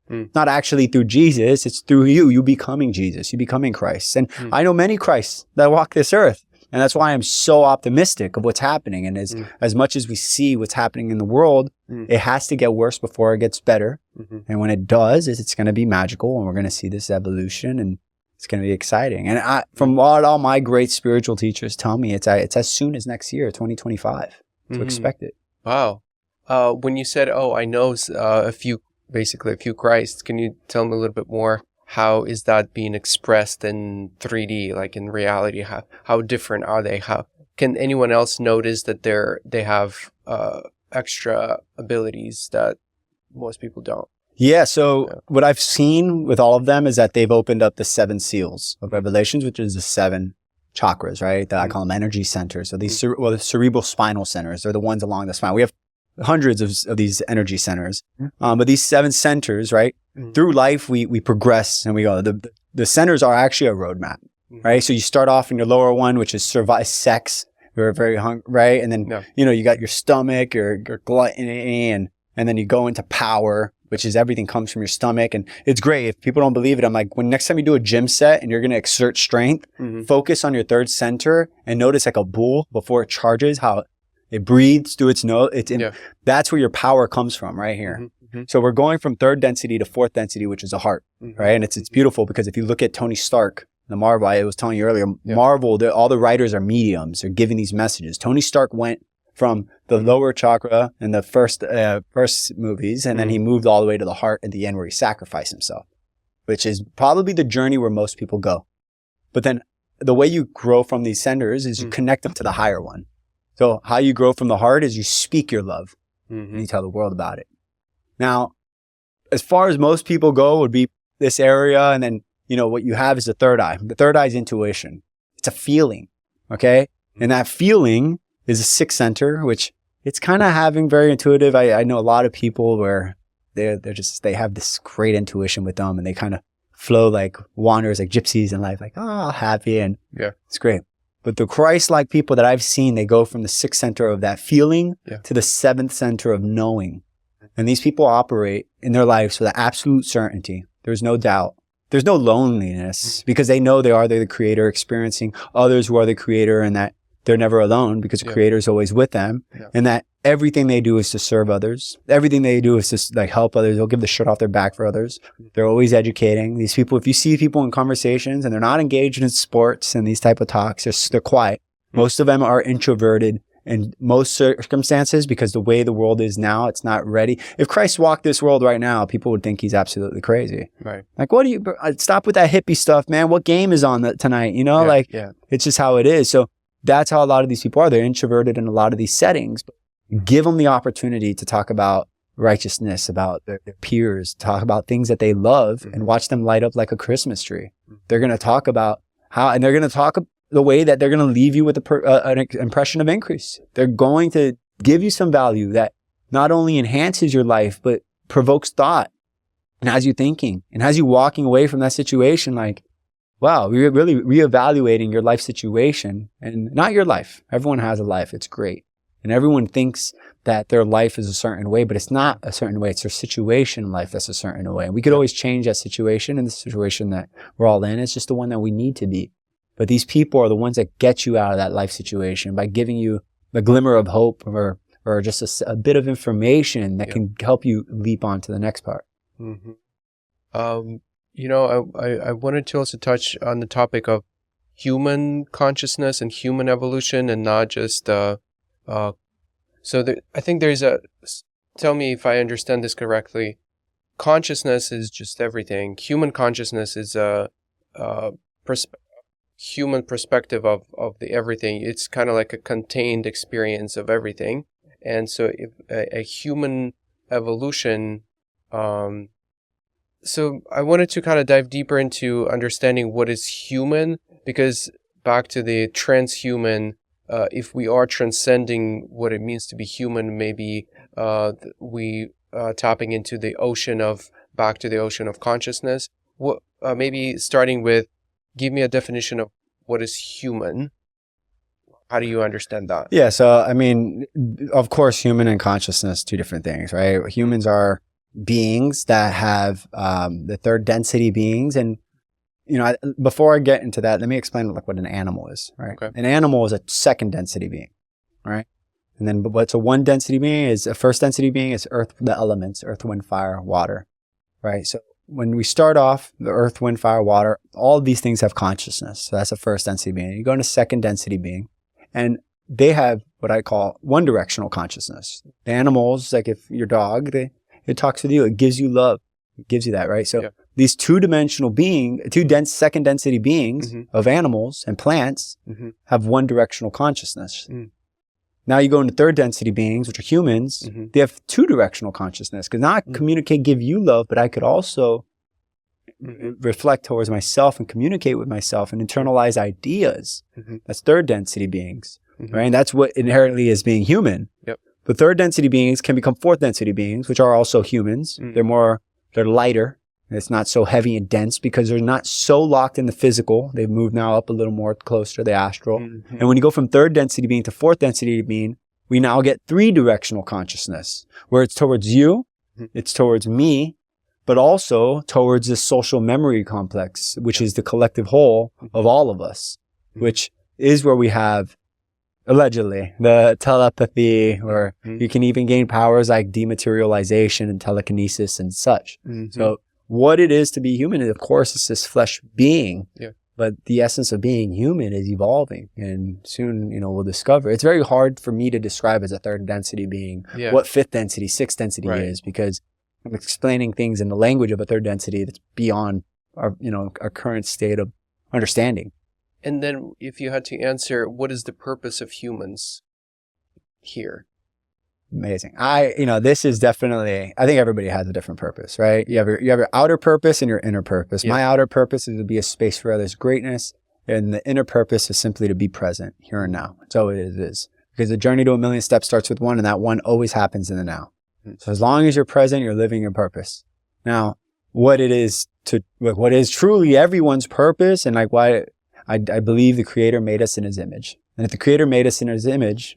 Not actually through Jesus, it's through you becoming Jesus, you becoming Christ. And I know many Christs that walk this earth. And that's why I'm so optimistic of what's happening. And as much as we see what's happening in the world, it has to get worse before it gets better. And when it does, it's going to be magical, and we're going to see this evolution, and it's going to be exciting. And from what all my great spiritual teachers tell me, it's as soon as next year, 2025, to expect it. Wow. When you said, oh, I know a few Christs, can you tell me a little bit more? How is that being expressed in 3D, like in reality? How different are they? How can anyone else notice that they have extra abilities that most people don't? Yeah. So what I've seen with all of them is that they've opened up the 7 seals of Revelations, which is the 7 chakras, right? That I call them energy centers. So these, the cerebral spinal centers, they're the ones along the spine. We have hundreds of these energy centers. But these 7 centers, right? Through life, we progress and we go. The centers are actually a roadmap, right? So you start off in your lower one, which is sex. You're very hungry, right? And then, you got your stomach, your gluttony, and then you go into power, which is everything comes from your stomach. And it's great. If people don't believe it, I'm like, when next time you do a gym set and you're going to exert strength, focus on your 3rd center and notice like a bull before it charges, how it breathes through its nose. That's where your power comes from, right here. So we're going from 3rd density to 4th density, which is the heart, right? And it's beautiful because if you look at Tony Stark, the Marvel, I was telling you earlier, Marvel, all the writers are mediums. They're giving these messages. Tony Stark went from the lower chakra in the first movies, and then he moved all the way to the heart at the end where he sacrificed himself, which is probably the journey where most people go. But then the way you grow from these centers is you connect them to the higher one. So how you grow from the heart is you speak your love and you tell the world about it. Now, as far as most people go would be this area. And then, what you have is the 3rd eye. The 3rd eye is intuition. It's a feeling. Okay. And that feeling is a 6th center, which it's kind of having very intuitive. I know a lot of people where they have this great intuition with them and they kind of flow like wanderers, like gypsies in life, like, oh, happy. And it's great. But the Christ-like people that I've seen, they go from the 6th center of that feeling to the 7th center of knowing. And these people operate in their lives with absolute certainty. There's no doubt. There's no loneliness because they know they're the creator, experiencing others who are the creator, and that they're never alone because the creator is always with them. And that everything they do is to serve others. Everything they do is to help others. They'll give the shirt off their back for others. They're always educating. These people, if you see people in conversations and they're not engaged in sports and these type of talks, they're quiet. Most of them are introverted in most circumstances because the way the world is now, it's not ready. If Christ walked this world right now, people would think he's absolutely crazy. Right. Like, stop with that hippie stuff, man. What game is on tonight? It's just how it is. So that's how a lot of these people are. They're introverted in a lot of these settings. But give them the opportunity to talk about righteousness, about their peers, talk about things that they love and watch them light up like a Christmas tree. They're going to talk about and they're going to talk the way that they're going to leave you with an impression of increase. They're going to give you some value that not only enhances your life, but provokes thought and has you thinking and has you walking away from that situation like, wow, we're really reevaluating your life situation and not your life. Everyone has a life. It's great. And everyone thinks that their life is a certain way, but it's not a certain way. It's their situation in life that's a certain way. We could always change that situation, and the situation that we're all in is just the one that we need to be. But these people are the ones that get you out of that life situation by giving you the glimmer of hope or just a bit of information that can help you leap on to the next part. I wanted to also touch on the topic of human consciousness and human evolution, and not just I think there's tell me if I understand this correctly. Consciousness is just everything. Human consciousness is a human perspective of the everything. It's kind of like a contained experience of everything. And so if a human evolution, so I wanted to kind of dive deeper into understanding what is human, because back to the transhuman, if we are transcending what it means to be human, maybe we tapping into back to the ocean of consciousness. Maybe starting with, give me a definition of what is human. How do you understand that? Yeah. So, I mean, of course, human and consciousness, two different things, right? Humans are beings that have the third density beings. And, before I get into that, let me explain like what an animal is, right? Okay. An animal is a second density being, right? And then what's a one density being is a first density being is earth, the elements, earth, wind, fire, water, right? So when we start off, the earth, wind, fire, water, all of these things have consciousness. So that's a first density being. You go into second density being, and they have what I call one directional consciousness. The animals, like if your dog, it talks with you, it gives you love, it gives you that, right? So these two-dimensional second density beings of animals and plants have one directional consciousness. Now you go into third density beings, which are humans, they have two directional consciousness. Because now I communicate, give you love, but I could also reflect towards myself and communicate with myself and internalize ideas. That's third density beings, right? And that's what inherently is being human. Yep. But third density beings can become fourth density beings, which are also humans. They're lighter. It's not so heavy and dense because they're not so locked in the physical. They've moved now up a little more closer to the astral. And when you go from third density being to fourth density being, we now get three directional consciousness where it's towards you, it's towards me, but also towards the social memory complex, which is the collective whole of all of us, which is where we have allegedly the telepathy, or you can even gain powers like dematerialization and telekinesis and such. So what it is to be human, of course, is this flesh being, but the essence of being human is evolving, and soon, we'll discover. It's very hard for me to describe as a third density being what fifth density, sixth density is, because I'm explaining things in the language of a third density that's beyond our current state of understanding. And then if you had to answer, what is the purpose of humans here? Amazing. This is definitely, I think everybody has a different purpose, right? You have your outer purpose and your inner purpose. My outer purpose is to be a space for others' greatness. And the inner purpose is simply to be present here and now. So it is. Because the journey to a million steps starts with one, and that one always happens in the now. So as long as you're present, you're living your purpose. Now, what is truly everyone's purpose, and like why I believe the Creator made us in His image. And if the Creator made us in His image,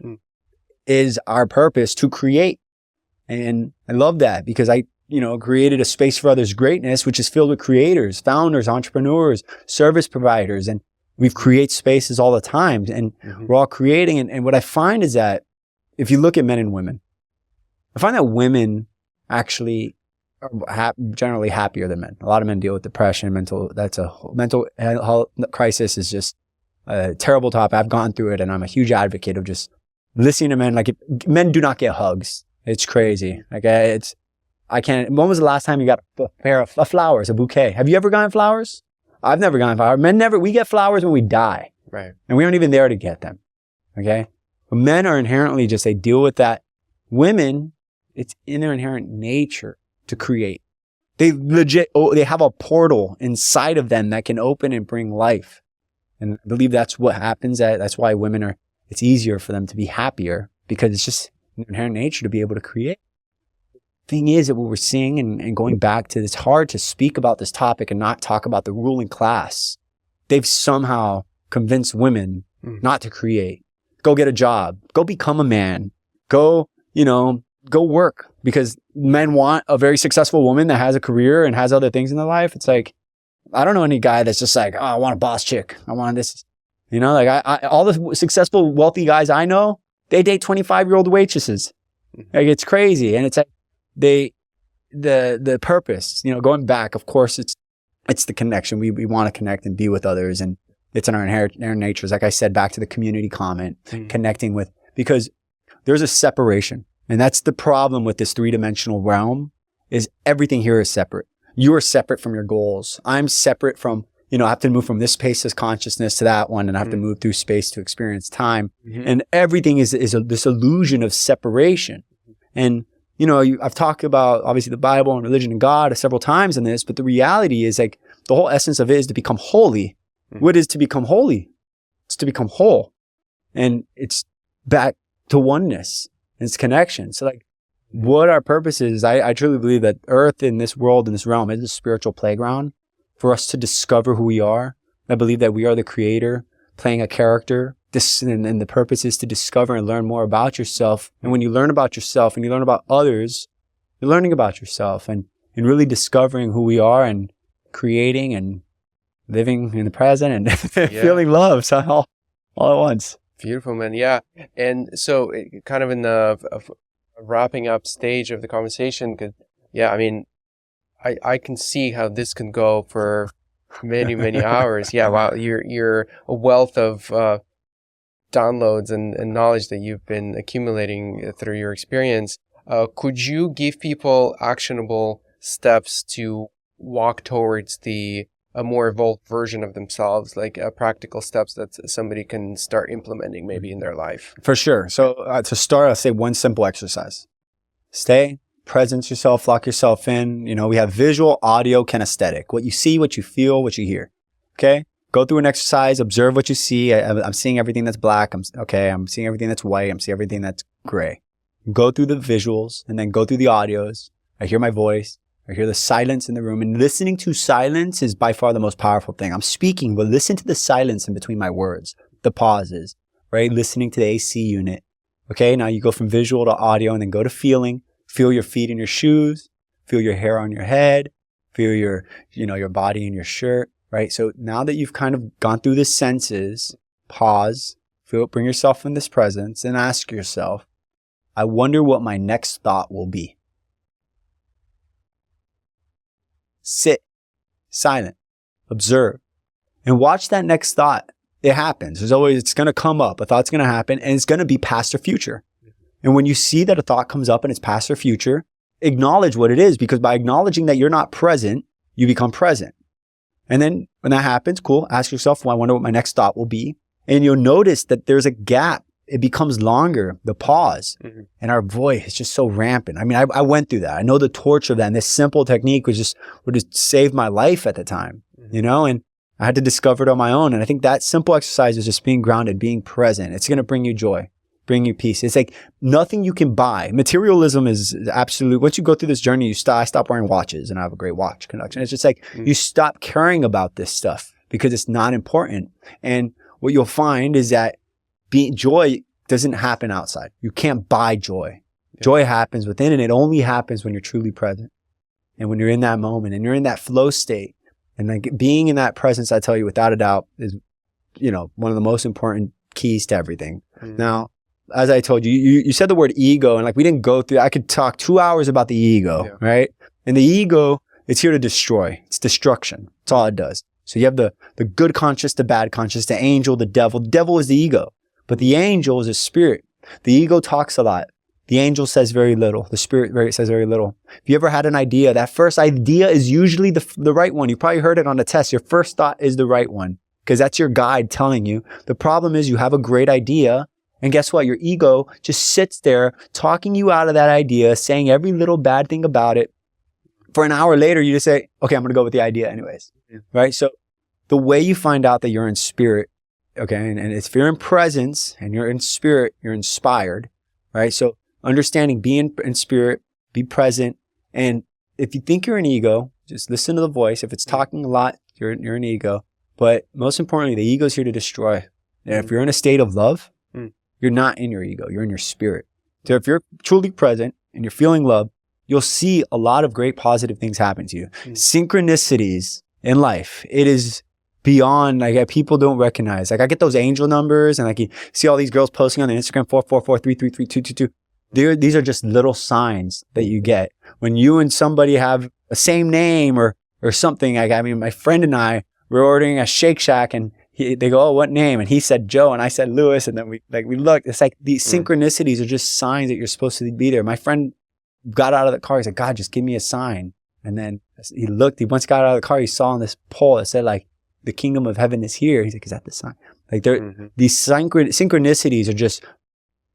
is our purpose to create. And I love that because I, created a space for others' greatness, which is filled with creators, founders, entrepreneurs, service providers. And we create spaces all the time, and we're all creating. And what I find is that if you look at men and women, I find that women actually are generally happier than men. A lot of men deal with depression, mental health crisis is just a terrible topic. I've gone through it, and I'm a huge advocate of just listening to men. Like, men do not get hugs. It's crazy. Like, I can't. When was the last time you got a pair of flowers, a bouquet? Have you ever gotten flowers? I've never gotten flowers. Men never. We get flowers when we die. Right. And we aren't even there to get them. Okay. But men are inherently they deal with that. Women, it's in their inherent nature to create. They have a portal inside of them that can open and bring life. And I believe that's what happens. That's why women it's easier for them to be happier, because it's just in inherent nature to be able to create. Thing is that what we're seeing and going back to, it's hard to speak about this topic and not talk about the ruling class. They've somehow convinced women not to create. Go get a job. Go become a man. Go work, because men want a very successful woman that has a career and has other things in their life. It's like, I don't know any guy that's just like, oh, I want a boss chick. I want this. All the successful, wealthy guys I know, they date 25-year-old waitresses. Like, it's crazy. And it's like, the purpose, going back, of course, it's the connection. We want to connect and be with others, and it's in our inherent natures. Like I said, back to the community comment, connecting with, because there's a separation. And that's the problem with this three-dimensional realm, is everything here is separate. You are separate from your goals. I'm separate from, I have to move from this space of consciousness to that one, and I have to move through space to experience time. And everything is this illusion of separation. And, I've talked about obviously the Bible and religion and God several times in this, but the reality is, like, the whole essence of it is to become holy. What is to become holy? It's to become whole. And it's back to oneness and it's connection. So, like, what our purpose is, I truly believe that Earth, in this world, in this realm, is a spiritual playground for us to discover who we are. I believe that we are the Creator playing a character, this, and the purpose is to discover and learn more about yourself. And when you learn about yourself and you learn about others, you're learning about yourself and really discovering who we are and creating and living in the present and feeling love all at once. Beautiful, man. Yeah. And so kind of in the wrapping up stage of the conversation, I mean, I can see how this can go for many, many hours. Yeah. Wow. You're a wealth of downloads and knowledge that you've been accumulating through your experience. Could you give people actionable steps to walk towards a more evolved version of themselves, like practical steps that somebody can start implementing maybe in their life? For sure. So to start, I'll say one simple exercise. Stay, presence yourself, lock yourself in. You know, we have visual, audio, kinesthetic. What you see, what you feel, what you hear. Okay? Go through an exercise, observe what you see. I'm seeing everything that's black. I'm seeing everything that's white. I'm seeing everything that's gray. Go through the visuals and then go through the audios. I hear my voice. I hear the silence in the room, and listening to silence is by far the most powerful thing. I'm speaking, but listen to the silence in between my words, the pauses, right? Listening to the AC unit. Okay. Now you go from visual to audio and then go to feeling. Feel your feet in your shoes, feel your hair on your head, feel your body in your shirt, right? So now that you've kind of gone through the senses, pause, bring yourself in this presence and ask yourself, I wonder what my next thought will be. Sit, silent, observe, and watch that next thought. It happens. It's going to come up. A thought's going to happen, and it's going to be past or future. And when you see that a thought comes up and it's past or future, acknowledge what it is, because by acknowledging that you're not present, you become present. And then when that happens, cool, ask yourself, well, I wonder what my next thought will be. And you'll notice that there's a gap. It becomes longer, the pause, and our voice is just so rampant. I mean, I went through that. I know the torture of that. And this simple technique would just save my life at the time, you know, and I had to discover it on my own. And I think that simple exercise is just being grounded, being present. It's going to bring you joy, bring you peace. It's like nothing you can buy. Materialism is absolute. Once you go through this journey, I stop wearing watches and I have a great watch collection. It's just like you stop caring about this stuff because it's not important. And what you'll find is that joy doesn't happen outside. You can't buy joy. Yeah. Joy happens within, and it only happens when you're truly present. And when you're in that moment and you're in that flow state, and like being in that presence, I tell you, without a doubt, is, you know, one of the most important keys to everything. Now, as I told you, you said the word ego, and like we didn't go through, I could talk 2 hours about the ego, right? And the ego, it's here to destroy. It's destruction. That's all it does. So you have the good conscious, the bad conscious, the angel, the devil. The devil is the ego. But the angel is a spirit. The ego talks a lot. The angel says very little. The spirit says very little. If you ever had an idea, that first idea is usually the right one. You probably heard it on the test. Your first thought is the right one because that's your guide telling you. The problem is you have a great idea, and guess what? Your ego just sits there talking you out of that idea, saying every little bad thing about it. For an hour later, you just say, okay, I'm going to go with the idea anyways, right? So the way you find out that you're in spirit, okay, and if you're in presence and you're in spirit, you're inspired, right? So understanding, be in spirit, be present. And if you think you're an ego, just listen to the voice. If it's talking a lot, you're an ego. But most importantly, the ego is here to destroy. And if you're in a state of love, you're not in your ego, you're in your spirit. So if you're truly present and you're feeling love, you'll see a lot of great positive things happen to you. Synchronicities in life, it is beyond, like, people don't recognize. Like, I get those angel numbers, and like you see all these girls posting on the Instagram 444-333-222. These are just little signs that you get when you and somebody have the same name or something. Like, I mean, my friend and I were ordering a Shake Shack, and they go, "Oh, what name?" And he said Joe, and I said Lewis, and then we looked. It's like these synchronicities are just signs that you're supposed to be there. My friend got out of the car. He said, "God, just give me a sign." And then he looked. He once got out of the car. He saw on this pole that said, like, the kingdom of heaven is here. He's like, is that the sign? Like, these synchronicities are just,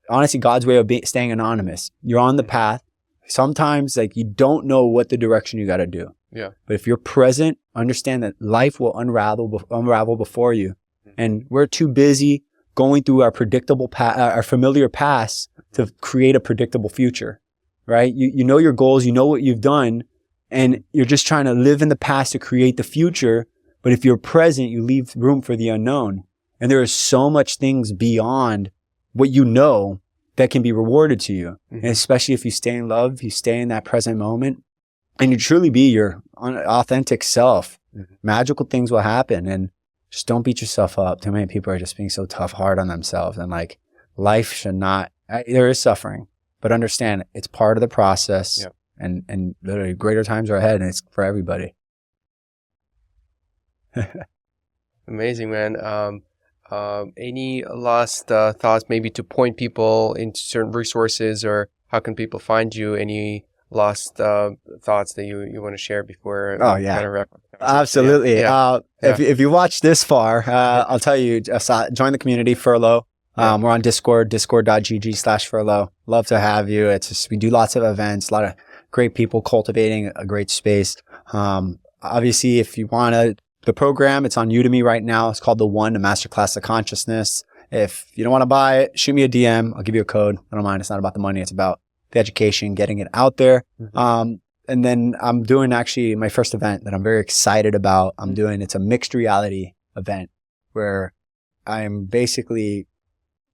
honestly, God's way of staying anonymous. You're on the path. Sometimes, like, you don't know what the direction you got to do. Yeah. But if you're present, understand that life will unravel before you. And we're too busy going through our our familiar past to create a predictable future, right? You know your goals, you know what you've done, and you're just trying to live in the past to create the future. But if you're present, you leave room for the unknown. And there is so much things beyond what you know that can be rewarded to you. And especially if you stay in love, you stay in that present moment and you truly be your authentic self, magical things will happen. And just don't beat yourself up. Too many people are just being so tough, hard on themselves. And like life should not, there is suffering, but understand it's part of the process. Yep. And literally greater times are ahead, and it's for everybody. Amazing, man. Any last thoughts maybe to point people into certain resources, or how can people find you? Any last thoughts that you want to share before kind of wrap up? Absolutely. Yeah. If you watch this far, I'll tell you, join the community, Furlough. We're on Discord, discord.gg/furlough. Love to have you. It's just, we do lots of events, a lot of great people cultivating a great space. Obviously, if you want the program, it's on Udemy right now. It's called The One, a Masterclass of Consciousness. If you don't want to buy it, shoot me a DM. I'll give you a code. I don't mind. It's not about the money. It's about the education, getting it out there. And then I'm doing actually my first event that I'm very excited about. It's a mixed reality event where I'm basically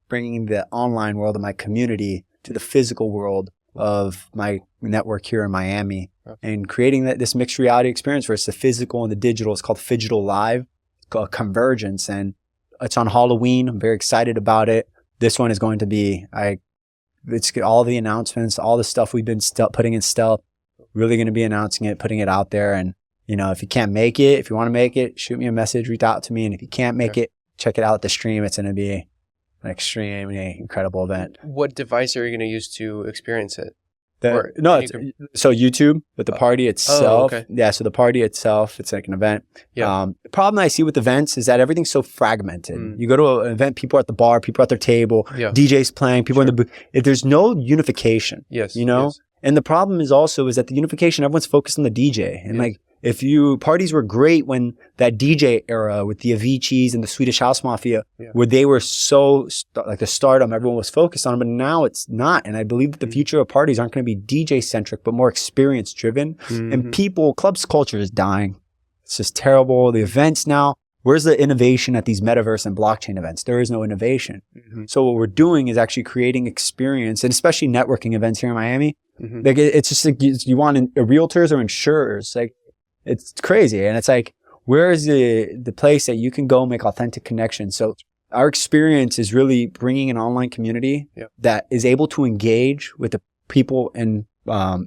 bringing the online world of my community to the physical world of my network here in Miami, and creating this mixed reality experience where it's the physical and the digital. It's called Phygital Live, it's called Convergence, and it's on Halloween. I'm very excited about it. This one is going to be, it's all the announcements, all the stuff we've been putting in stealth, really going to be announcing it, putting it out there. And, if you can't make it, if you want to make it, shoot me a message, reach out to me. And if you can't make it, check it out at the stream. It's going to be an extremely incredible event. What device are you going to use to experience it? So YouTube, but the party itself. Oh, okay. Yeah, so the party itself, it's like an event. Yeah. The problem I see with events is that everything's so fragmented. You go to an event, people are at the bar, people are at their table, DJs playing, people in the booth. There's no unification. Yes. Yes. And the problem is that the unification, everyone's focused on the DJ. And parties were great when that DJ era with the Aviciis and the Swedish House Mafia, where they were so the stardom, everyone was focused on, but now it's not. And I believe that the future of parties aren't going to be DJ centric, but more experience driven. And clubs culture is dying. It's just terrible. The events now, where's the innovation at these metaverse and blockchain events? There is no innovation. So what we're doing is actually creating experience, and especially networking events here in Miami. Like it's just like you want realtors or insurers, like it's crazy. And it's like, where is the place that you can go make authentic connections? So our experience is really bringing an online community that is able to engage with the people in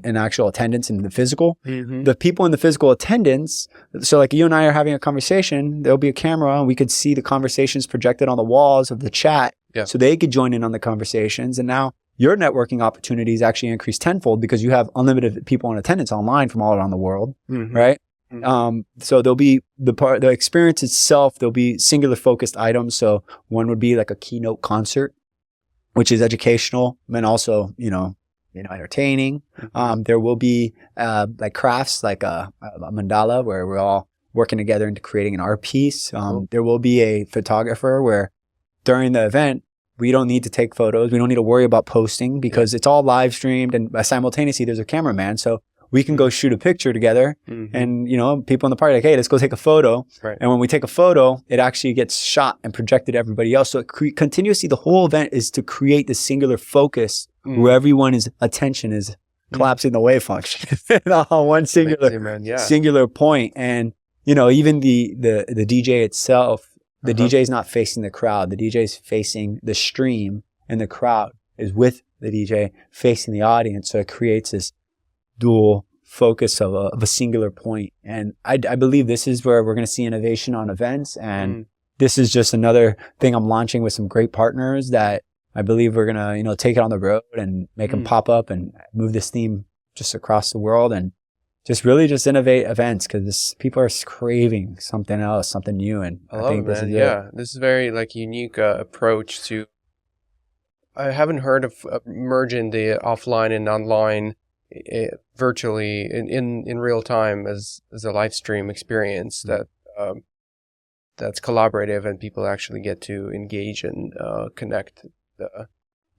actual attendance in the physical. The people in the physical attendance, so like you and I are having a conversation, there'll be a camera and we could see the conversations projected on the walls of the chat. So they could join in on the conversations. And now your networking opportunities actually increase tenfold because you have unlimited people in attendance online from all around the world, right? So there'll be the experience itself, there'll be singular focused items. So one would be like a keynote concert, which is educational and also, entertaining. There will be like crafts, like a mandala where we're all working together into creating an art piece. There will be a photographer where during the event, we don't need to take photos. We don't need to worry about posting because it's all live streamed, and simultaneously there's a cameraman. So we can go shoot a picture together and, people in the party are like, hey, let's go take a photo. And when we take a photo, it actually gets shot and projected to everybody else. So continuously, the whole event is to create this singular focus where everyone's attention is collapsing the wave function on one singular point. And, even the DJ itself, the DJ is not facing the crowd. The DJ is facing the stream, and the crowd is with the DJ facing the audience. So it creates this dual focus of a singular point. And I believe this is where we're going to see innovation on events. And this is just another thing I'm launching with some great partners that I believe we're going to, take it on the road and make them pop up and move this theme just across the world and just really just innovate events because people are craving something else, something new. And I think this is it. This is very unique approach to, I haven't heard of merging the offline and online virtually in real time as a live stream experience that's collaborative and people actually get to engage and connect the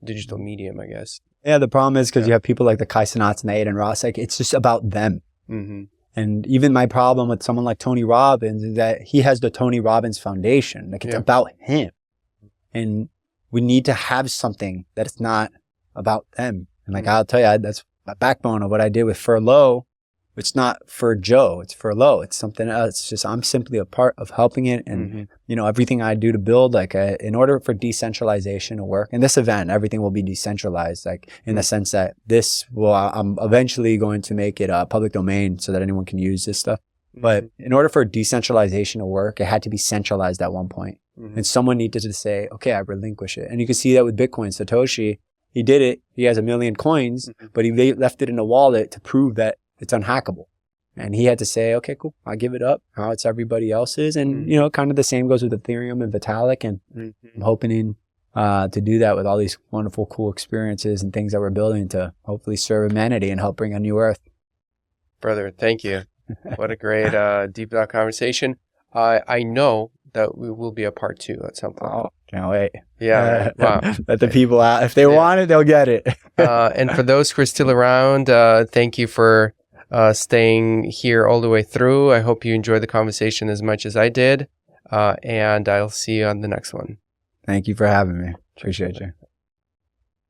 digital medium, I guess. Yeah, the problem is because you have people like the Kai Cenats and the Aiden Ross, like it's just about them. And even my problem with someone like Tony Robbins is that he has the Tony Robbins Foundation. Like, it's about him. And we need to have something that is not about them. And like, I'll tell you, that's my backbone of what I did with Furlough. It's not for Joe, it's for Lo. It's something else. It's just, I'm simply a part of helping it. And, you know, everything I do to build, like, in order for decentralization to work, in this event, everything will be decentralized, like, in the sense that I'm eventually going to make it a public domain so that anyone can use this stuff. But in order for decentralization to work, it had to be centralized at one point. And someone needed to say, okay, I relinquish it. And you can see that with Bitcoin. Satoshi, he did it. He has 1 million coins, but he left it in a wallet to prove that it's unhackable. And he had to say, okay, cool, I'll give it up. Now it's everybody else's. And, you know, kind of the same goes with Ethereum and Vitalik. And I'm hoping to do that with all these wonderful, cool experiences and things that we're building to hopefully serve humanity and help bring a new earth. Brother, thank you. What a great deep dive conversation. I know that we will be a part 2 at some point. Oh, can't wait. Yeah. Wow. Let the people out. If they want it, they'll get it. And for those who are still around, thank you for staying here all the way through. I hope you enjoyed the conversation as much as I did. And I'll see you on the next one. Thank you for having me. Appreciate you.